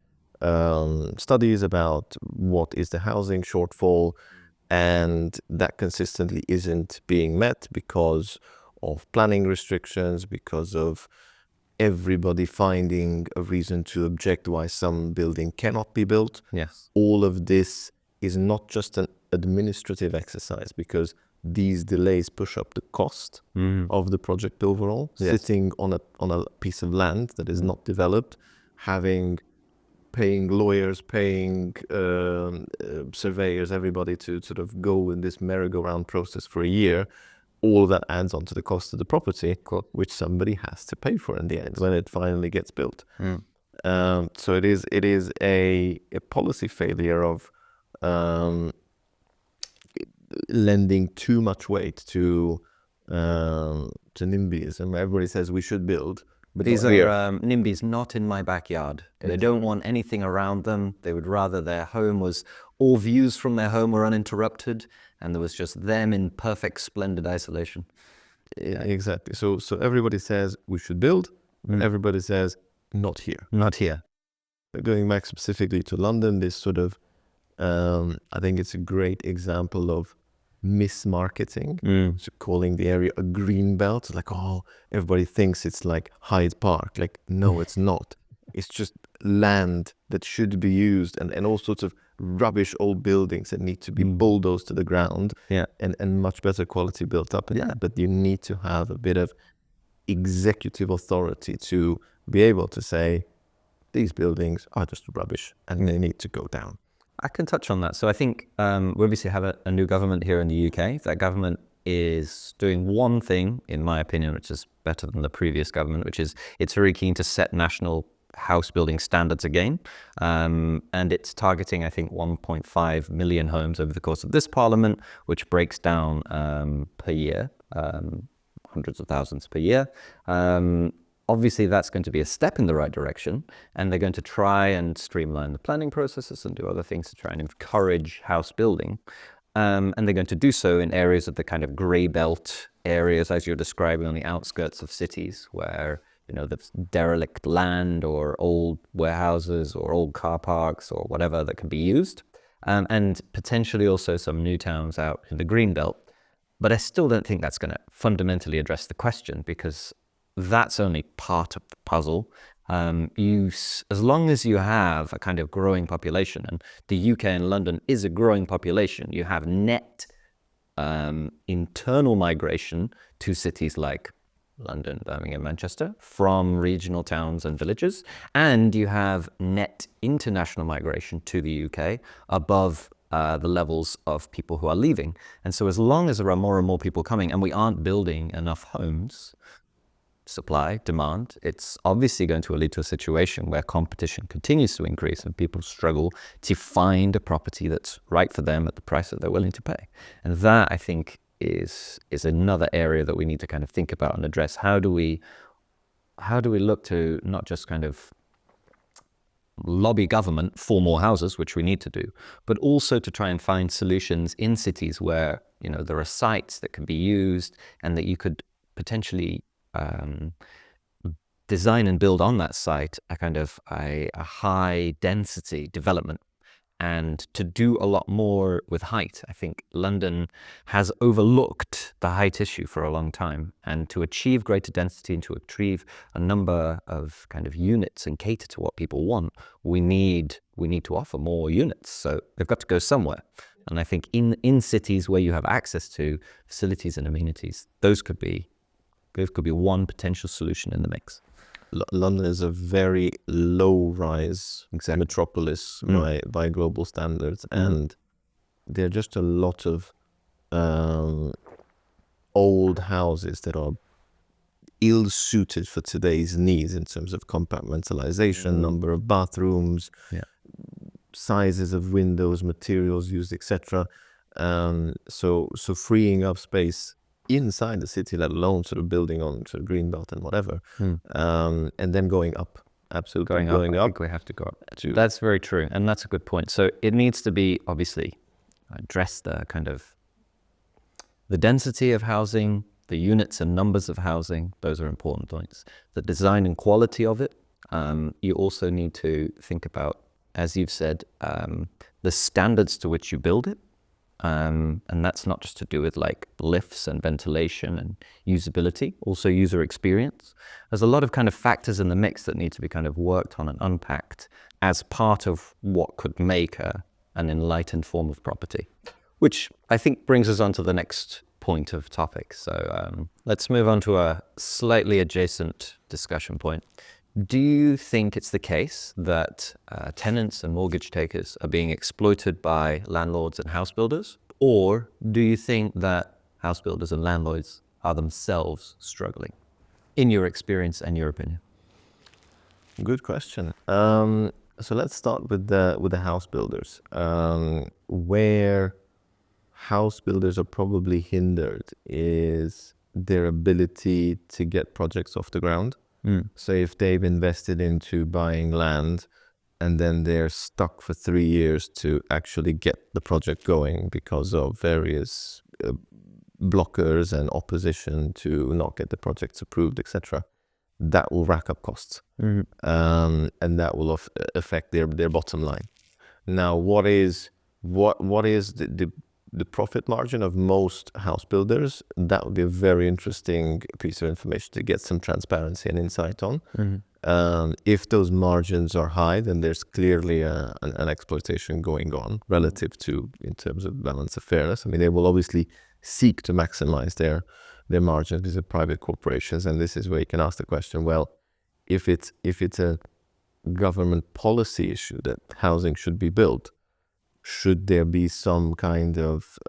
studies about what is the housing shortfall, and that consistently isn't being met because of planning restrictions, because of everybody finding a reason to object why some building cannot be built. yes, All of this is not just an administrative exercise, because these delays push up the cost of the project overall. Yes. Sitting on a piece of land that is not developed, paying lawyers, paying surveyors, everybody to sort of go in this merry-go-round process for a year, all of that adds on to the cost of the property, which somebody has to pay for in the end when it finally gets built. So it is a policy failure of lending too much weight to NIMBYs, and everybody says we should build. but these are NIMBYs not in my backyard. They don't want anything around them. They would rather their home was, all views from their home were uninterrupted, and there was just them in perfect, splendid isolation. Exactly. So everybody says we should build. Everybody says not here. Not here. Going back specifically to London, this sort of, I think it's a great example of mismarketing. So calling the area a green belt, like, oh, everybody thinks it's like Hyde Park. Like, no, it's not. It's just land that should be used, and all sorts of rubbish old buildings that need to be bulldozed to the ground, and much better quality built up. But you need to have a bit of executive authority to be able to say these buildings are just rubbish and they need to go down. I can touch on that. So I think we obviously have a new government here in the UK. That government is doing one thing, in my opinion, which is better than the previous government, which is it's very keen to set national house building standards again. And it's targeting, I think, 1.5 million homes over the course of this parliament, which breaks down per year, hundreds of thousands per year. Obviously, that's going to be a step in the right direction, and they're going to try and streamline the planning processes and do other things to try and encourage house building. And they're going to do so in areas of the kind of grey belt areas, as you're describing, on the outskirts of cities, where, you know, there's derelict land or old warehouses or old car parks or whatever that can be used, and potentially also some new towns out in the green belt. But I still don't think that's going to fundamentally address the question, because that's only part of the puzzle. As long as you have a kind of growing population, and the UK and London is a growing population, you have net internal migration to cities like London, Birmingham, Manchester from regional towns and villages, and you have net international migration to the UK above the levels of people who are leaving. And so as long as there are more and more people coming and we aren't building enough homes, supply, demand, it's obviously going to lead to a situation where competition continues to increase and people struggle to find a property that's right for them at the price that they're willing to pay. And that, I think, is another area that we need to kind of think about and address. How do we how do we look to not just kind of lobby government for more houses, which we need to do, but also to try and find solutions in cities where, you know, there are sites that can be used and that you could potentially design and build on that site a kind of a high density development, and to do a lot more with height. I think London has overlooked the height issue for a long time, and to achieve greater density and to achieve a number of kind of units and cater to what people want, we need to offer more units. So they've got to go somewhere. And I think in cities where you have access to facilities and amenities, those could be one potential solution in the mix. London is a very low-rise metropolis by global standards, and there are just a lot of old houses that are ill-suited for today's needs in terms of compartmentalization, number of bathrooms, sizes of windows, materials used, etc. So freeing up space inside the city, let alone sort of building on sort of greenbelt and whatever, and then going up. Absolutely, going up. I think we have to go up. That's very true, and that's a good point. So it needs to be obviously address the kind of the density of housing, the units and numbers of housing. Those are important points. The design and quality of it. You also need to think about, as you've said, the standards to which you build it. And that's not just to do with like lifts and ventilation and usability, also user experience. There's a lot of kind of factors in the mix that need to be kind of worked on and unpacked as part of what could make an enlightened form of property, which I think brings us on to the next point of topic. So let's move on to a slightly adjacent discussion point. Do you think it's the case that tenants and mortgage takers are being exploited by landlords and house builders? Or do you think that house builders and landlords are themselves struggling, in your experience and your opinion? Good question. So let's start with the house builders. Where house builders are probably hindered is their ability to get projects off the ground. So if they've invested into buying land and then they're stuck for 3 years to actually get the project going because of various blockers and opposition to not get the projects approved, etc., that will rack up costs, and that will affect their bottom line. Now, what is the profit margin of most house builders? That would be a very interesting piece of information to get some transparency and insight on. If those margins are high, then there's clearly an exploitation going on relative to, in terms of balance of fairness. I mean, they will obviously seek to maximize their margins. These are private corporations, and this is where you can ask the question, well, if it's a government policy issue that housing should be built, should there be some kind of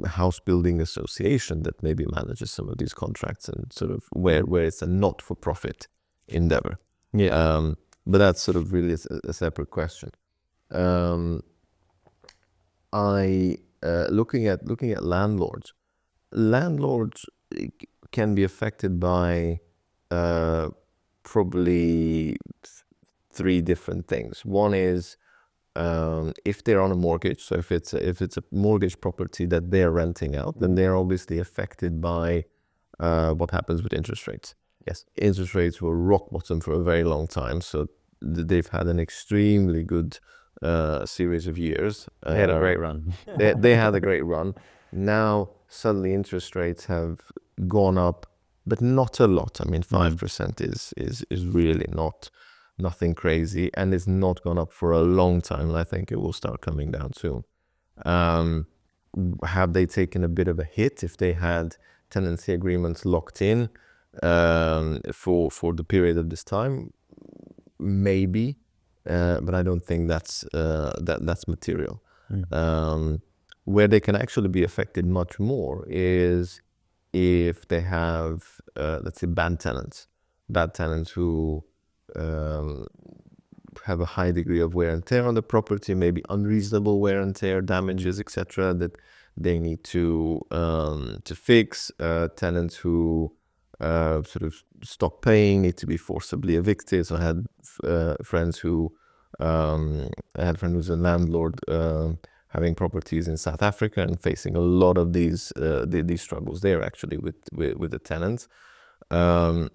house building association that maybe manages some of these contracts and sort of where it's a not-for-profit endeavor? But that's sort of really a separate question. Looking at landlords can be affected by probably 3 different things. One is if they're on a mortgage, so if it's a mortgage property that they're renting out, then they're obviously affected by what happens with interest rates. Yes, interest rates were rock bottom for a very long time, so they've had an extremely good series of years. They had a great run. they had a great run. Now suddenly interest rates have gone up, but not a lot. I mean, 5% is really nothing crazy, and it's not gone up for a long time, and I think it will start coming down soon. Have they taken a bit of a hit if they had tenancy agreements locked in for the period of this time? Maybe, but I don't think that's material. Where they can actually be affected much more is if they have, let's say, bad tenants who have a high degree of wear and tear on the property, maybe unreasonable wear and tear, damages, etc., that they need to fix. Tenants who sort of stop paying, need to be forcibly evicted. So I had friends who I had a friend who's a landlord having properties in South Africa and facing a lot of these struggles there actually with the tenants, to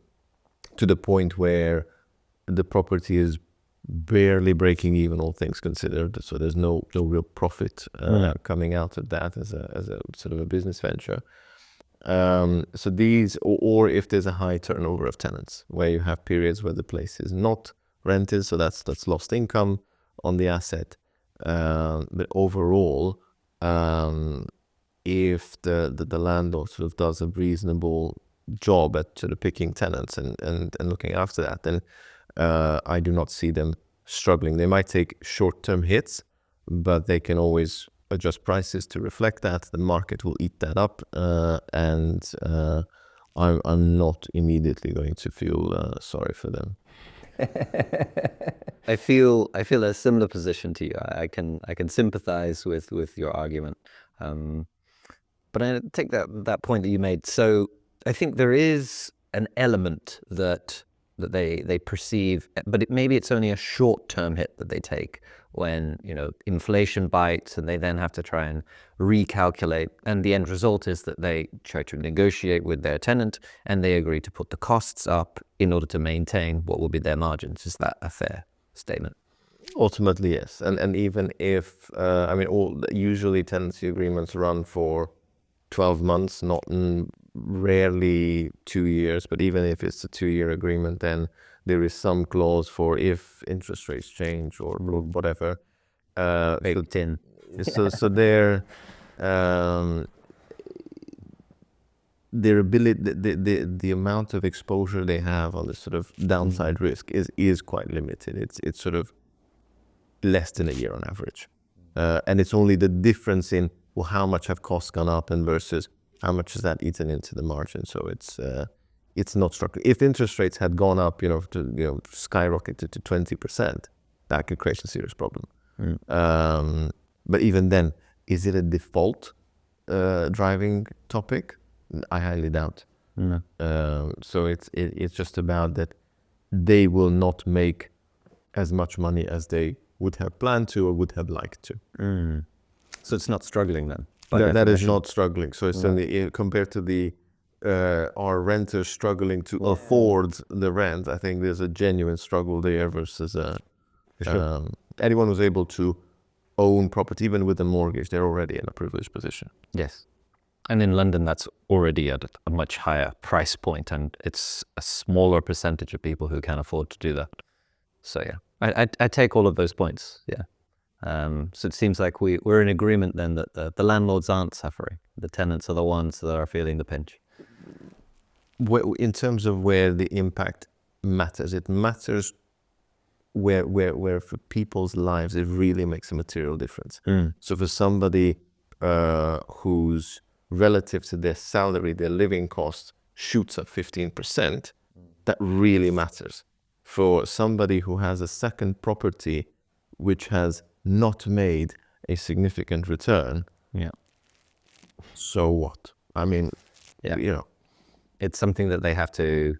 the point where the property is barely breaking even, all things considered. So there's no real profit coming out of that as a sort of a business venture. So these, or if there's a high turnover of tenants, where you have periods where the place is not rented, so that's lost income on the asset. But overall, if the landlord sort of does a reasonable job at sort of picking tenants and looking after that, then I do not see them struggling. They might take short-term hits, but they can always adjust prices to reflect that. The market will eat that up, and I'm not immediately going to feel sorry for them. I feel a similar position to you. I can sympathize with your argument, but I take that point that you made. So I think there is an element that they perceive, but maybe it's only a short-term hit that they take when, inflation bites and they then have to try and recalculate. And the end result is that they try to negotiate with their tenant and they agree to put the costs up in order to maintain what will be their margins. Is that a fair statement? Ultimately, yes. And even if, usually tenancy agreements run for 12 months, not rarely 2 years, but even if it's a 2-year agreement, then there is some clause for if interest rates change or whatever. Baked in. So their ability, the amount of exposure they have on the sort of downside risk is quite limited. It's sort of less than a year on average, and it's only the difference in how much have costs gone up and versus how much is that eaten into the margin. So it's not structural. If interest rates had gone up, skyrocketed to 20%, that could create a serious problem. But even then, is it a default driving topic? I highly doubt. No. So it's just about that they will not make as much money as they would have planned to or would have liked to. So it's not struggling then? That is not struggling. So it's only compared to the our renters struggling to afford the rent. I think there's a genuine struggle there versus anyone who's able to own property, even with a mortgage, they're already in a privileged position. Yes. And in London, that's already at a much higher price point, and it's a smaller percentage of people who can afford to do that. So yeah, I take all of those points. Yeah. So it seems like we're in agreement then that the landlords aren't suffering. The tenants are the ones that are feeling the pinch. In terms of where the impact matters, it matters where for people's lives it really makes a material difference. So for somebody who's relative to their salary, their living cost shoots up 15%, that really matters. For somebody who has a second property which has not made a significant return, so what? I mean, it's something that they have to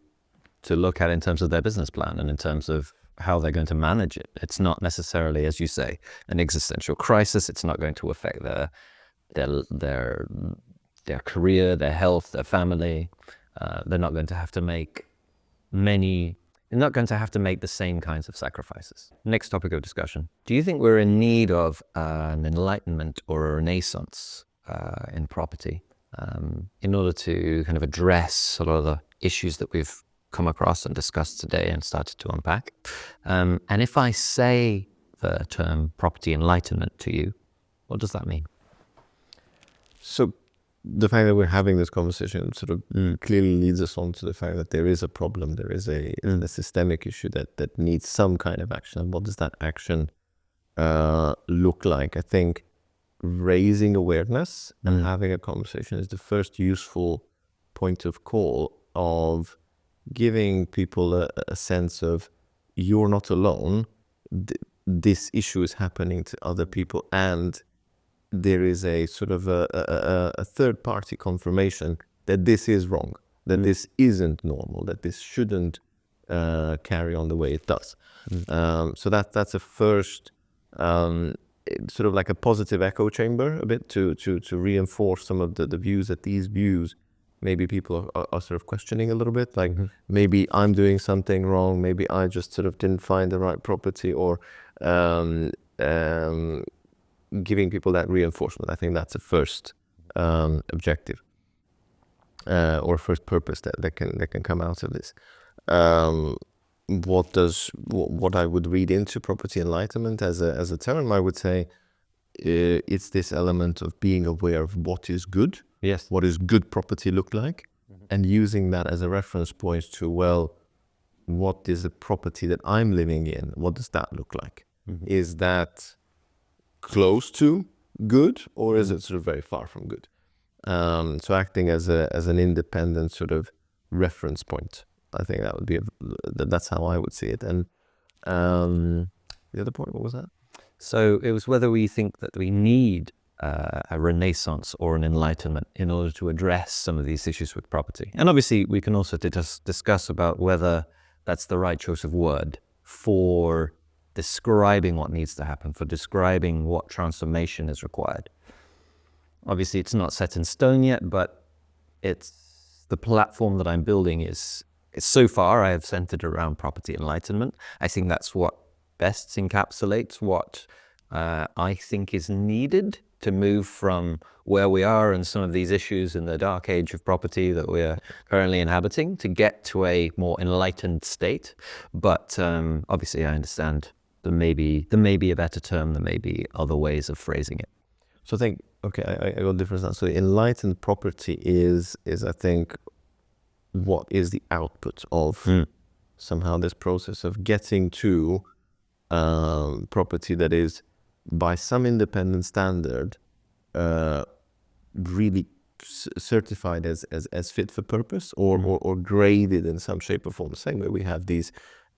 look at in terms of their business plan and in terms of how they're going to manage it. It's not necessarily, as you say, an existential crisis. It's not going to affect their career, their health, their family. They're not going to have to make they're not going to have to make the same kinds of sacrifices. Next topic of discussion. Do you think we're in need of an enlightenment or a renaissance in property in order to kind of address sort of the issues that we've come across and discussed today and started to unpack? And if I say the term property enlightenment to you, what does that mean? So the fact that we're having this conversation sort of clearly leads us on to the fact that there is a problem, there is a systemic issue that needs some kind of action. And what does that action look like? I think raising awareness and having a conversation is the first useful point of call of giving people a sense of you're not alone. This issue is happening to other people, and there is a sort of a third party confirmation that this is wrong that this isn't normal, that this shouldn't carry on the way it does. So that's a first sort of like a positive echo chamber a bit to reinforce some of the views, that these views maybe people are sort of questioning a little bit, like maybe I'm doing something wrong, maybe I just sort of didn't find the right property, or giving people that reinforcement. I think that's a first objective or first purpose that can come out of this. What I would read into property enlightenment as a term, I would say it's this element of being aware of what is good. Yes. What does good property look like? And using that as a reference point to, well, what is the property that I'm living in? What does that look like? Is that close to good, or is it sort of very far from good? So acting as an independent sort of reference point, I think that would be that's how I would see it. And the other point, what was that? So it was whether we think that we need a renaissance or an enlightenment in order to address some of these issues with property. And obviously we can also discuss about whether that's the right choice of word for describing what needs to happen, for describing what transformation is required. Obviously it's not set in stone yet, but it's the platform that I'm building is so far I have centered around property enlightenment. I think that's what best encapsulates what I think is needed to move from where we are and some of these issues in the dark age of property that we're currently inhabiting to get to a more enlightened state. But obviously I understand there may be a better term, there may be other ways of phrasing it. So I think, okay, I got different now. So enlightened property is I think what is the output of somehow this process of getting to property that is by some independent standard really certified as fit for purpose or graded in some shape or form. The same way we have these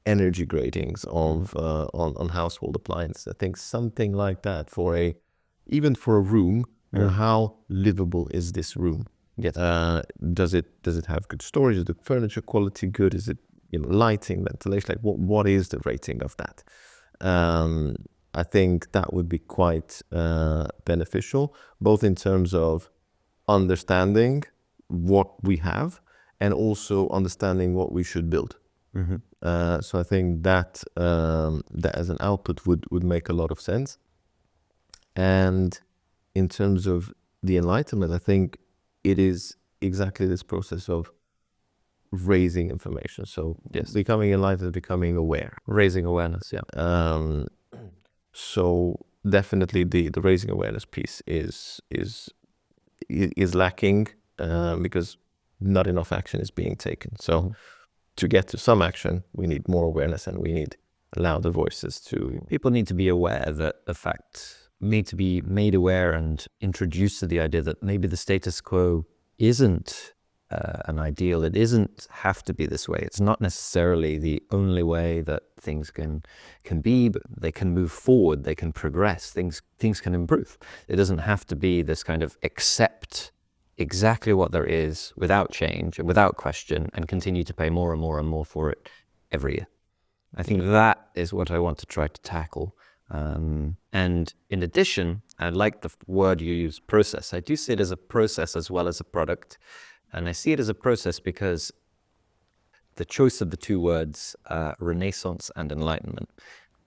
energy gradings of on household appliances. I think something like that even for a room. How livable is this room? Yes. Does it have good storage? Is the furniture quality good? Is it lighting, ventilation? Like what is the rating of that? I think that would be quite beneficial, both in terms of understanding what we have and also understanding what we should build. So I think that as an output would make a lot of sense. And in terms of the enlightenment, I think it is exactly this process of raising information. So yes, becoming enlightened, becoming aware, raising awareness. Yeah. So definitely the raising awareness piece is lacking because not enough action is being taken. So to get to some action, we need more awareness and we need louder voices to. People need to be aware that the fact need to be made aware and introduced to the idea that maybe the status quo isn't an ideal. It isn't have to be this way. It's not necessarily the only way that things can be, but they can move forward, they can progress, things can improve. It doesn't have to be this kind of accept exactly what there is without change and without question and continue to pay more and more and more for it every year. I think that is what I want to try to tackle. And in addition, I like the word you use, process. I do see it as a process as well as a product. And I see it as a process because the choice of the two words, Renaissance and Enlightenment,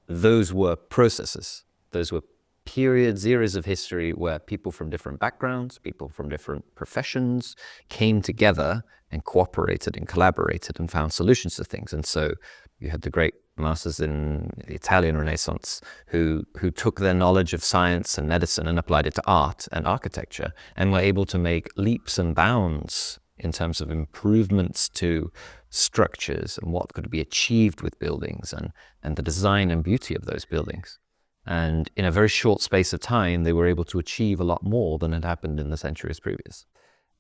those were processes. Those were periods, eras of history where people from different backgrounds, people from different professions came together and cooperated and collaborated and found solutions to things. And so you had the great masters in the Italian Renaissance who took their knowledge of science and medicine and applied it to art and architecture and were able to make leaps and bounds in terms of improvements to structures and what could be achieved with buildings and the design and beauty of those buildings. And in a very short space of time, they were able to achieve a lot more than had happened in the centuries previous.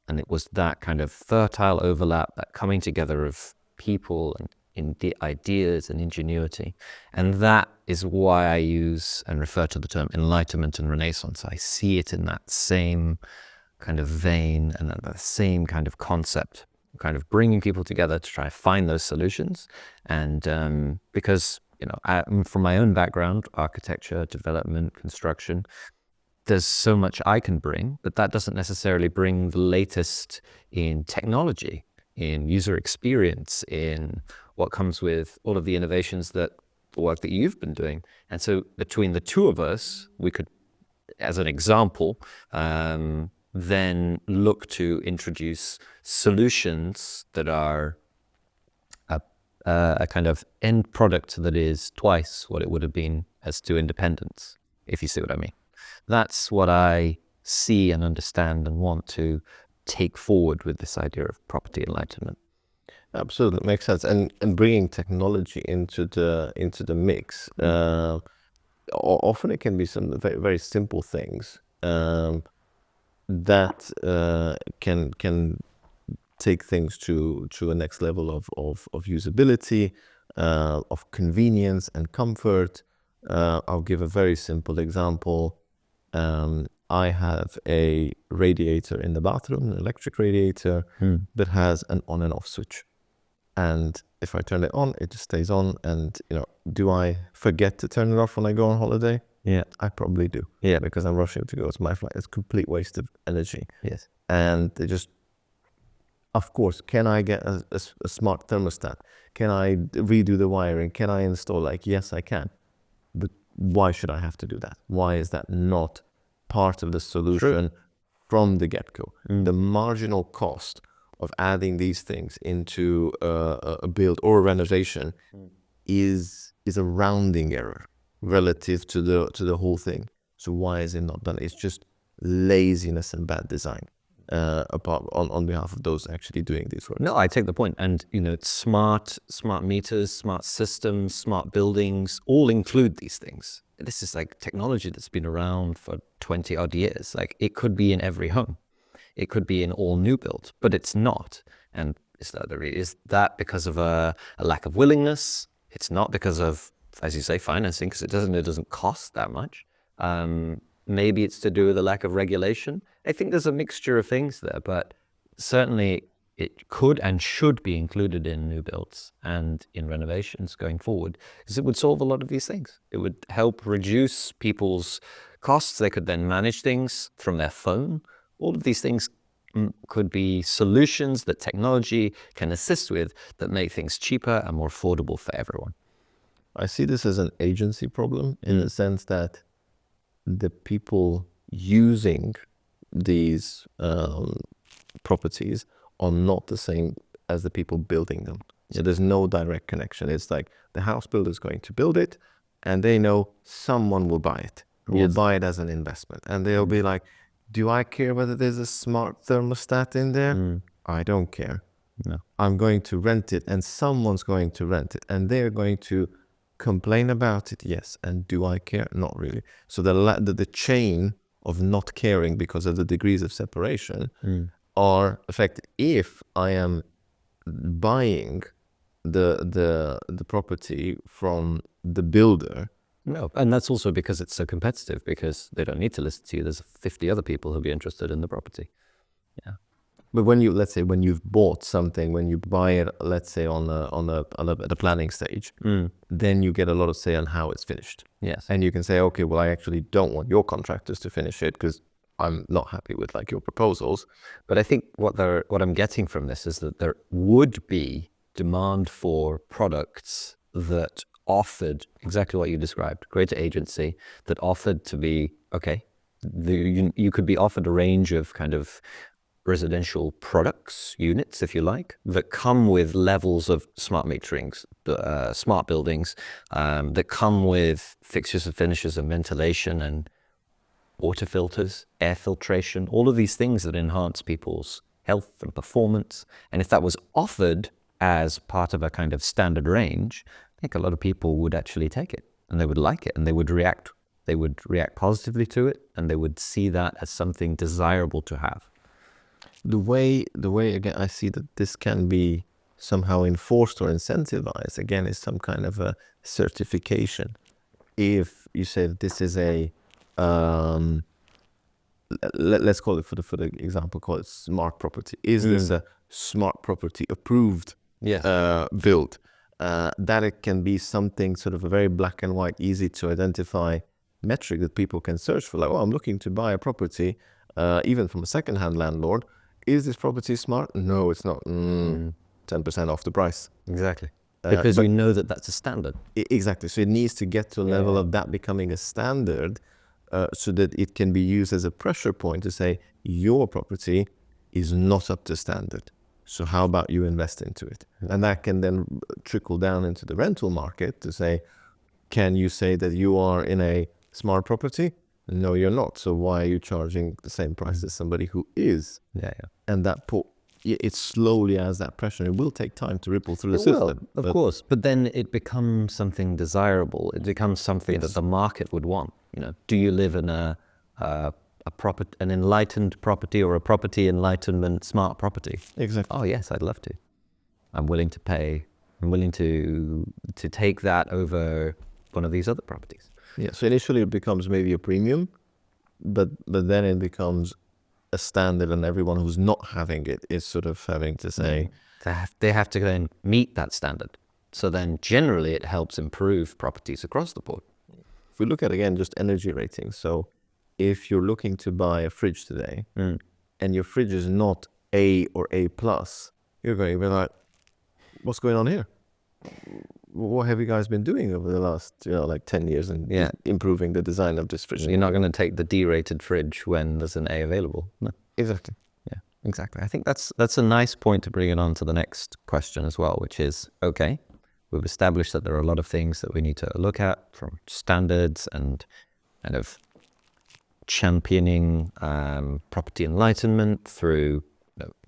And it was that kind of fertile overlap, that coming together of people and in the ideas and ingenuity. And that is why I use and refer to the term enlightenment and renaissance. I see it in that same kind of vein and that same kind of concept. kind of bringing people together to try to find those solutions. And because, from my own background, architecture, development, construction, there's so much I can bring, but that doesn't necessarily bring the latest in technology, in user experience, in what comes with all of the innovations the work that you've been doing. And so between the two of us, we could, as an example, then look to introduce solutions that are a kind of end product that is twice what it would have been as two independents, if you see what I mean. That's what I see and understand and want to take forward with this idea of property enlightenment. Absolutely, makes sense. And bringing technology into the mix. Often it can be some very, very simple things that can take things to a next level of usability, of convenience and comfort. I'll give a very simple example. I have a radiator in the bathroom, an electric radiator that has an on and off switch. And if I turn it on, it just stays on. And, do I forget to turn it off when I go on holiday? Yeah. I probably do. Yeah. Because I'm rushing to go to my flight. It's a complete waste of energy. Yes. And they just, of course, can I get a smart thermostat? Can I redo the wiring? Can I install? Yes, I can. But why should I have to do that? Why is that not part of the solution from the get-go? The marginal cost of adding these things into a build or a renovation is a rounding error relative to the whole thing. So why is it not done? It's just laziness and bad design on behalf of those actually doing these work. No, I take the point. And, smart meters, smart systems, smart buildings all include these things. This is like technology that's been around for 20 odd years. Like, it could be in every home. It could be in all new build, but it's not. And is that because of a lack of willingness? It's not because of, as you say, financing, because it doesn't cost that much. Maybe it's to do with a lack of regulation. I think there's a mixture of things there, but certainly it could and should be included in new builds and in renovations going forward, because it would solve a lot of these things. It would help reduce people's costs. They could then manage things from their phone. All of these things could be solutions that technology can assist with that make things cheaper and more affordable for everyone. I see this as an agency problem in the sense that the people using these properties are not the same as the people building them. So there's no direct connection. It's like the house builder is going to build it and they know someone will buy it, will buy it as an investment. And they'll be like, do I care whether there's a smart thermostat in there? I don't care. No. I'm going to rent it and someone's going to rent it and they're going to complain about it. Yes. And do I care? Not really. So the chain of not caring because of the degrees of separation are affected. If I am buying the property from the builder. No, and that's also because it's so competitive, because they don't need to listen to you. There's 50 other people who'll be interested in the property. Yeah. But let's say when you've bought something, when you buy it, let's say at the planning stage, then you get a lot of say on how it's finished. Yes. And you can say, okay, well, I actually don't want your contractors to finish it because I'm not happy with your proposals. But I think what I'm getting from this is that there would be demand for products that offered exactly what you described, greater agency, that offered to be, okay, you could be offered a range of kind of residential products, units, if you like, that come with levels of smart meterings, smart buildings, that come with fixtures and finishes and ventilation and water filters, air filtration, all of these things that enhance people's health and performance. And if that was offered as part of a kind of standard range, I think a lot of people would actually take it and they would like it and they would react positively to it, and they would see that as something desirable to have. The way again I see that this can be somehow enforced or incentivized again is some kind of a certification. If you say that this is a let's call it for the example, call it smart property. Is this a smart property approved build? That it can be something sort of a very black and white, easy to identify metric that people can search for. Like, oh, I'm looking to buy a property, even from a second-hand landlord. Is this property smart? No, it's not. 10% off the price. Exactly. Because we know that that's a standard. Exactly. So it needs to get to a level of that becoming a standard, so that it can be used as a pressure point to say, your property is not up to standard. So how about you invest into it? And that can then trickle down into the rental market to say, can you say that you are in a smart property? No, you're not. So why are you charging the same price as somebody who is? And that it slowly has that pressure. It will take time to ripple through the system. Of course. But then it becomes something desirable. It becomes something that the market would want. Do you live in an enlightened property or a property enlightenment smart property? Exactly. Oh yes, I'd love to. I'm willing to pay. I'm willing to take that over one of these other properties. Yeah. So initially it becomes maybe a premium, but then it becomes a standard, and everyone who's not having it is sort of having to say they have to then meet that standard. So then generally it helps improve properties across the board. If we look at, again, just energy ratings, so if you're looking to buy a fridge today and your fridge is not A or A plus, you're going to be like, what's going on here? What have you guys been doing over the last 10 years and improving the design of this fridge? You're not going to take the D-rated fridge when there's an A available. No. Exactly. Yeah, exactly. I think that's a nice point to bring it on to the next question as well, which is, okay, we've established that there are a lot of things that we need to look at, from standards and kind of championing property enlightenment through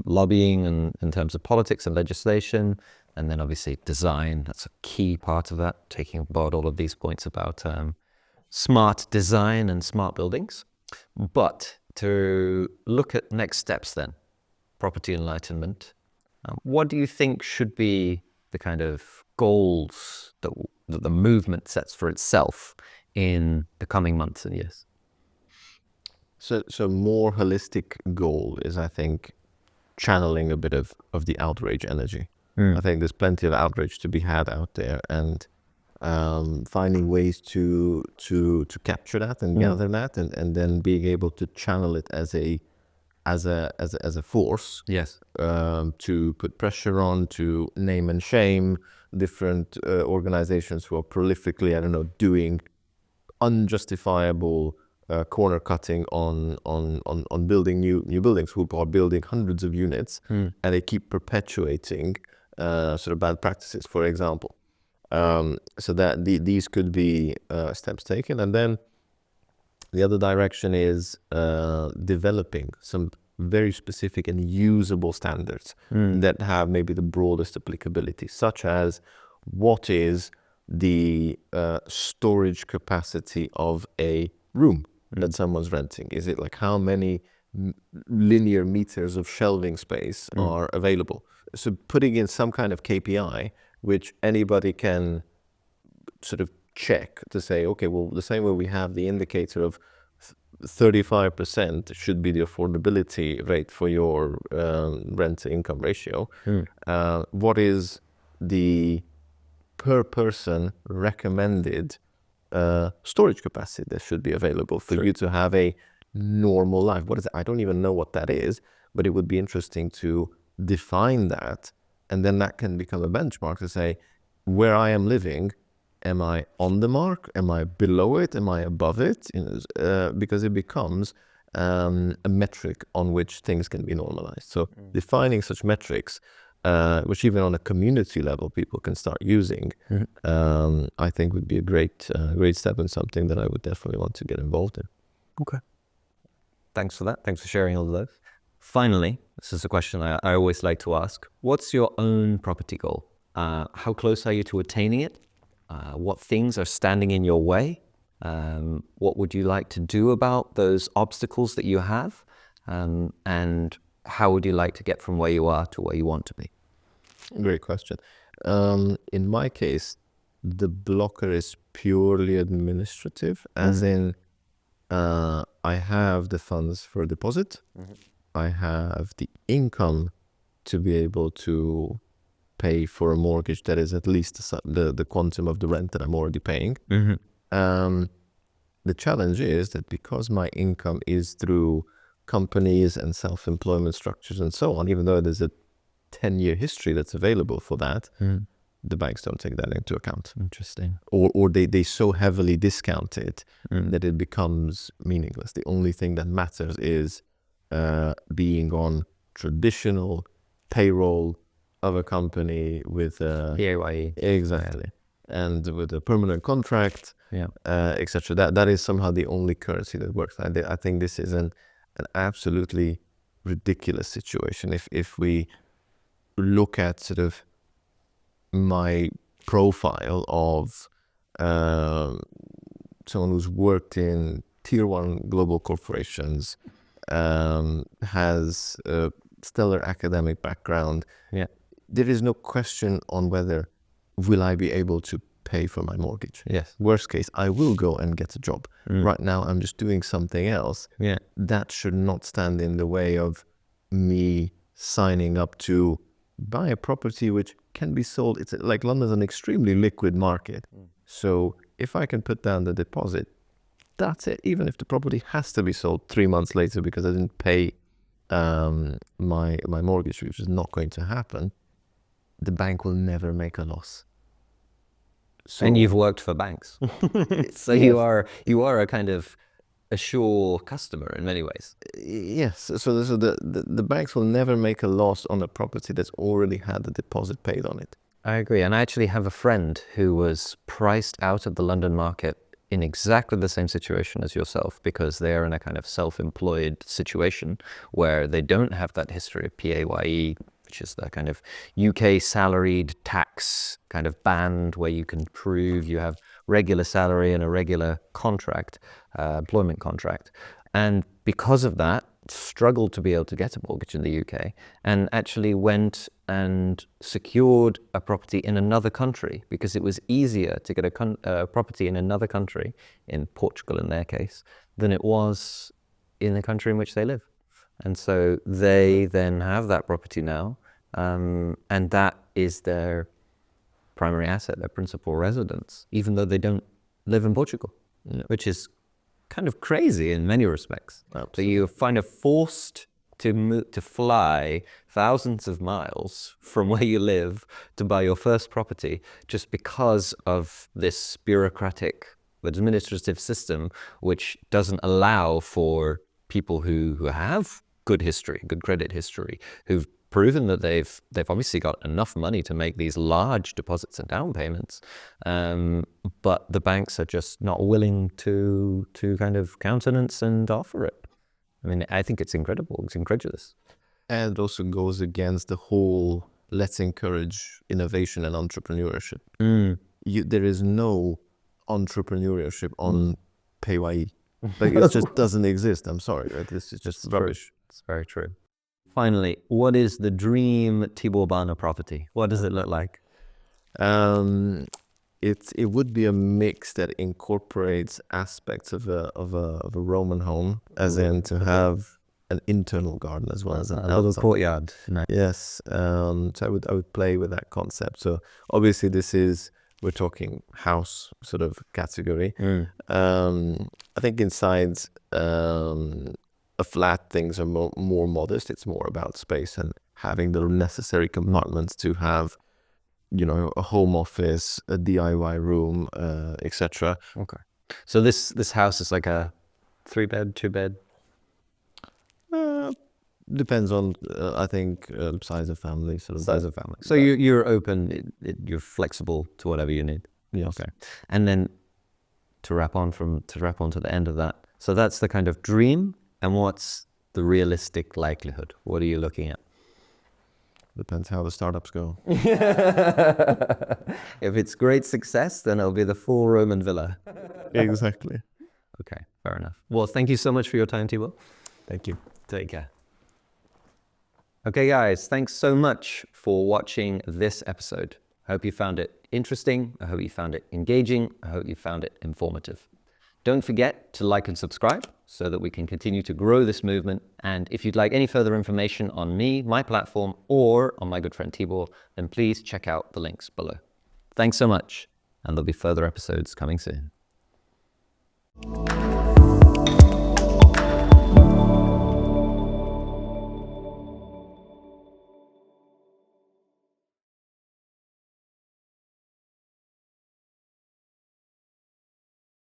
lobbying and in terms of politics and legislation. And then obviously design, that's a key part of that, taking aboard all of these points about smart design and smart buildings. But to look at next steps then, property enlightenment, what do you think should be the kind of goals that the movement sets for itself in the coming months and years? So more holistic goal is, I think, channeling a bit of the outrage energy. I think there's plenty of outrage to be had out there, and finding ways to capture that and gather that, and then being able to channel it as a force. Yes. To put pressure on, to name and shame different organizations who are prolifically, doing unjustifiable corner cutting on building new buildings, who are building hundreds of units, and they keep perpetuating sort of bad practices, for example. So that these could be steps taken. And then the other direction is developing some very specific and usable standards that have maybe the broadest applicability, such as what is the storage capacity of a room that someone's renting? Is it like how many linear meters of shelving space are available? So putting in some kind of KPI which anybody can sort of check to say, okay, well, the same way we have the indicator of 35% should be the affordability rate for your rent to income ratio. What is the per person recommended storage capacity that should be available for you to have a normal life? What is it? I don't even know what that is, but it would be interesting to define that, and then that can become a benchmark to say, where I am living, am I on the mark? Am I below it? Am I above it? Because it becomes a metric on which things can be normalized. So defining such metrics, which even on a community level people can start using, I think would be a great step, and something that I would definitely want to get involved in. Okay. Thanks for that. Thanks for sharing all of those. Finally, this is a question I always like to ask. What's your own property goal? How close are you to attaining it? What things are standing in your way? What would you like to do about those obstacles that you have? And how would you like to get from where you are to where you want to be? Great question. In my case, the blocker is purely administrative, as in I have the funds for a deposit. I have the income to be able to pay for a mortgage that is at least the quantum of the rent that I'm already paying. The challenge is that because my income is through companies and self-employment structures and so on, even though there's a 10-year history that's available for that, the banks don't take that into account. Interesting. Or they so heavily discount it that it becomes meaningless. The only thing that matters is being on traditional payroll of a company with PAYE. exactly, and with a permanent contract, etc. That is somehow the only currency that works. I think this is an absolutely ridiculous situation. If we look at sort of my profile of someone who's worked in tier 1 global corporations, has a stellar academic background, there is no question on whether will I be able to pay for my mortgage. Yes. Worst case, I will go and get a job. Right now, I'm just doing something else. That should not stand in the way of me signing up to buy a property which can be sold. It's like London's an extremely liquid market. So if I can put down the deposit, that's it. Even if the property has to be sold 3 months later because I didn't pay my mortgage, which is not going to happen, the bank will never make a loss. So, And you've worked for banks. So you are a kind of a sure customer in many ways. yes. So the banks will never make a loss on a property that's already had the deposit paid on it. I agree. And I actually have a friend who was priced out of the London market in exactly the same situation as yourself, because they're in a kind of self-employed situation where they don't have that history of PAYE, which is the kind of UK salaried tax kind of band where you can prove you have regular salary and a regular contract, employment contract. And because of that, struggled to be able to get a mortgage in the UK, and actually went and secured a property in another country because it was easier to get a property in another country, in Portugal in their case, than it was in the country in which they live. And so they then have that property now, and that is their primary asset, their principal residence, even though they don't live in Portugal, which is kind of crazy in many respects. Absolutely. So you find it forced to fly thousands of miles from where you live to buy your first property just because of this bureaucratic administrative system, which doesn't allow for people who have good history, good credit history, who've proven that they've obviously got enough money to make these large deposits and down payments, but the banks are just not willing to kind of countenance and offer it. I mean, I think it's incredible. It's incredulous. And it also goes against the whole let's encourage innovation and entrepreneurship. There is no entrepreneurship on PAYE. Like, it just doesn't exist. I'm sorry. Right? This is just rubbish. It's very true. Finally, what is the dream Tibor Bana property? What does it look like? It would be a mix that incorporates aspects of a Roman home, as in to have an internal garden as well as an little outside courtyard. Yes, so I would play with that concept. So obviously we're talking house sort of category. I think inside a flat, things are more modest. It's more about space and having the necessary compartments to have, a home office, a DIY room, etc. Okay. So this house is like a 3-bed, 2-bed? Depends on, I think, size of family. Size of family. So you're open, you're flexible to whatever you need. Yes. Okay. And then to wrap on to the end of that. So that's the kind of dream. And what's the realistic likelihood? What are you looking at? Depends how the startups go. If it's great success, then it'll be the full Roman villa. Exactly. Okay, fair enough. Well, thank you so much for your time, Tibor. Thank you. Take care. Okay, guys, thanks so much for watching this episode. I hope you found it interesting. I hope you found it engaging. I hope you found it informative. Don't forget to like and subscribe so that we can continue to grow this movement. And if you'd like any further information on me, my platform, or on my good friend Tibor, then please check out the links below. Thanks so much, and there'll be further episodes coming soon.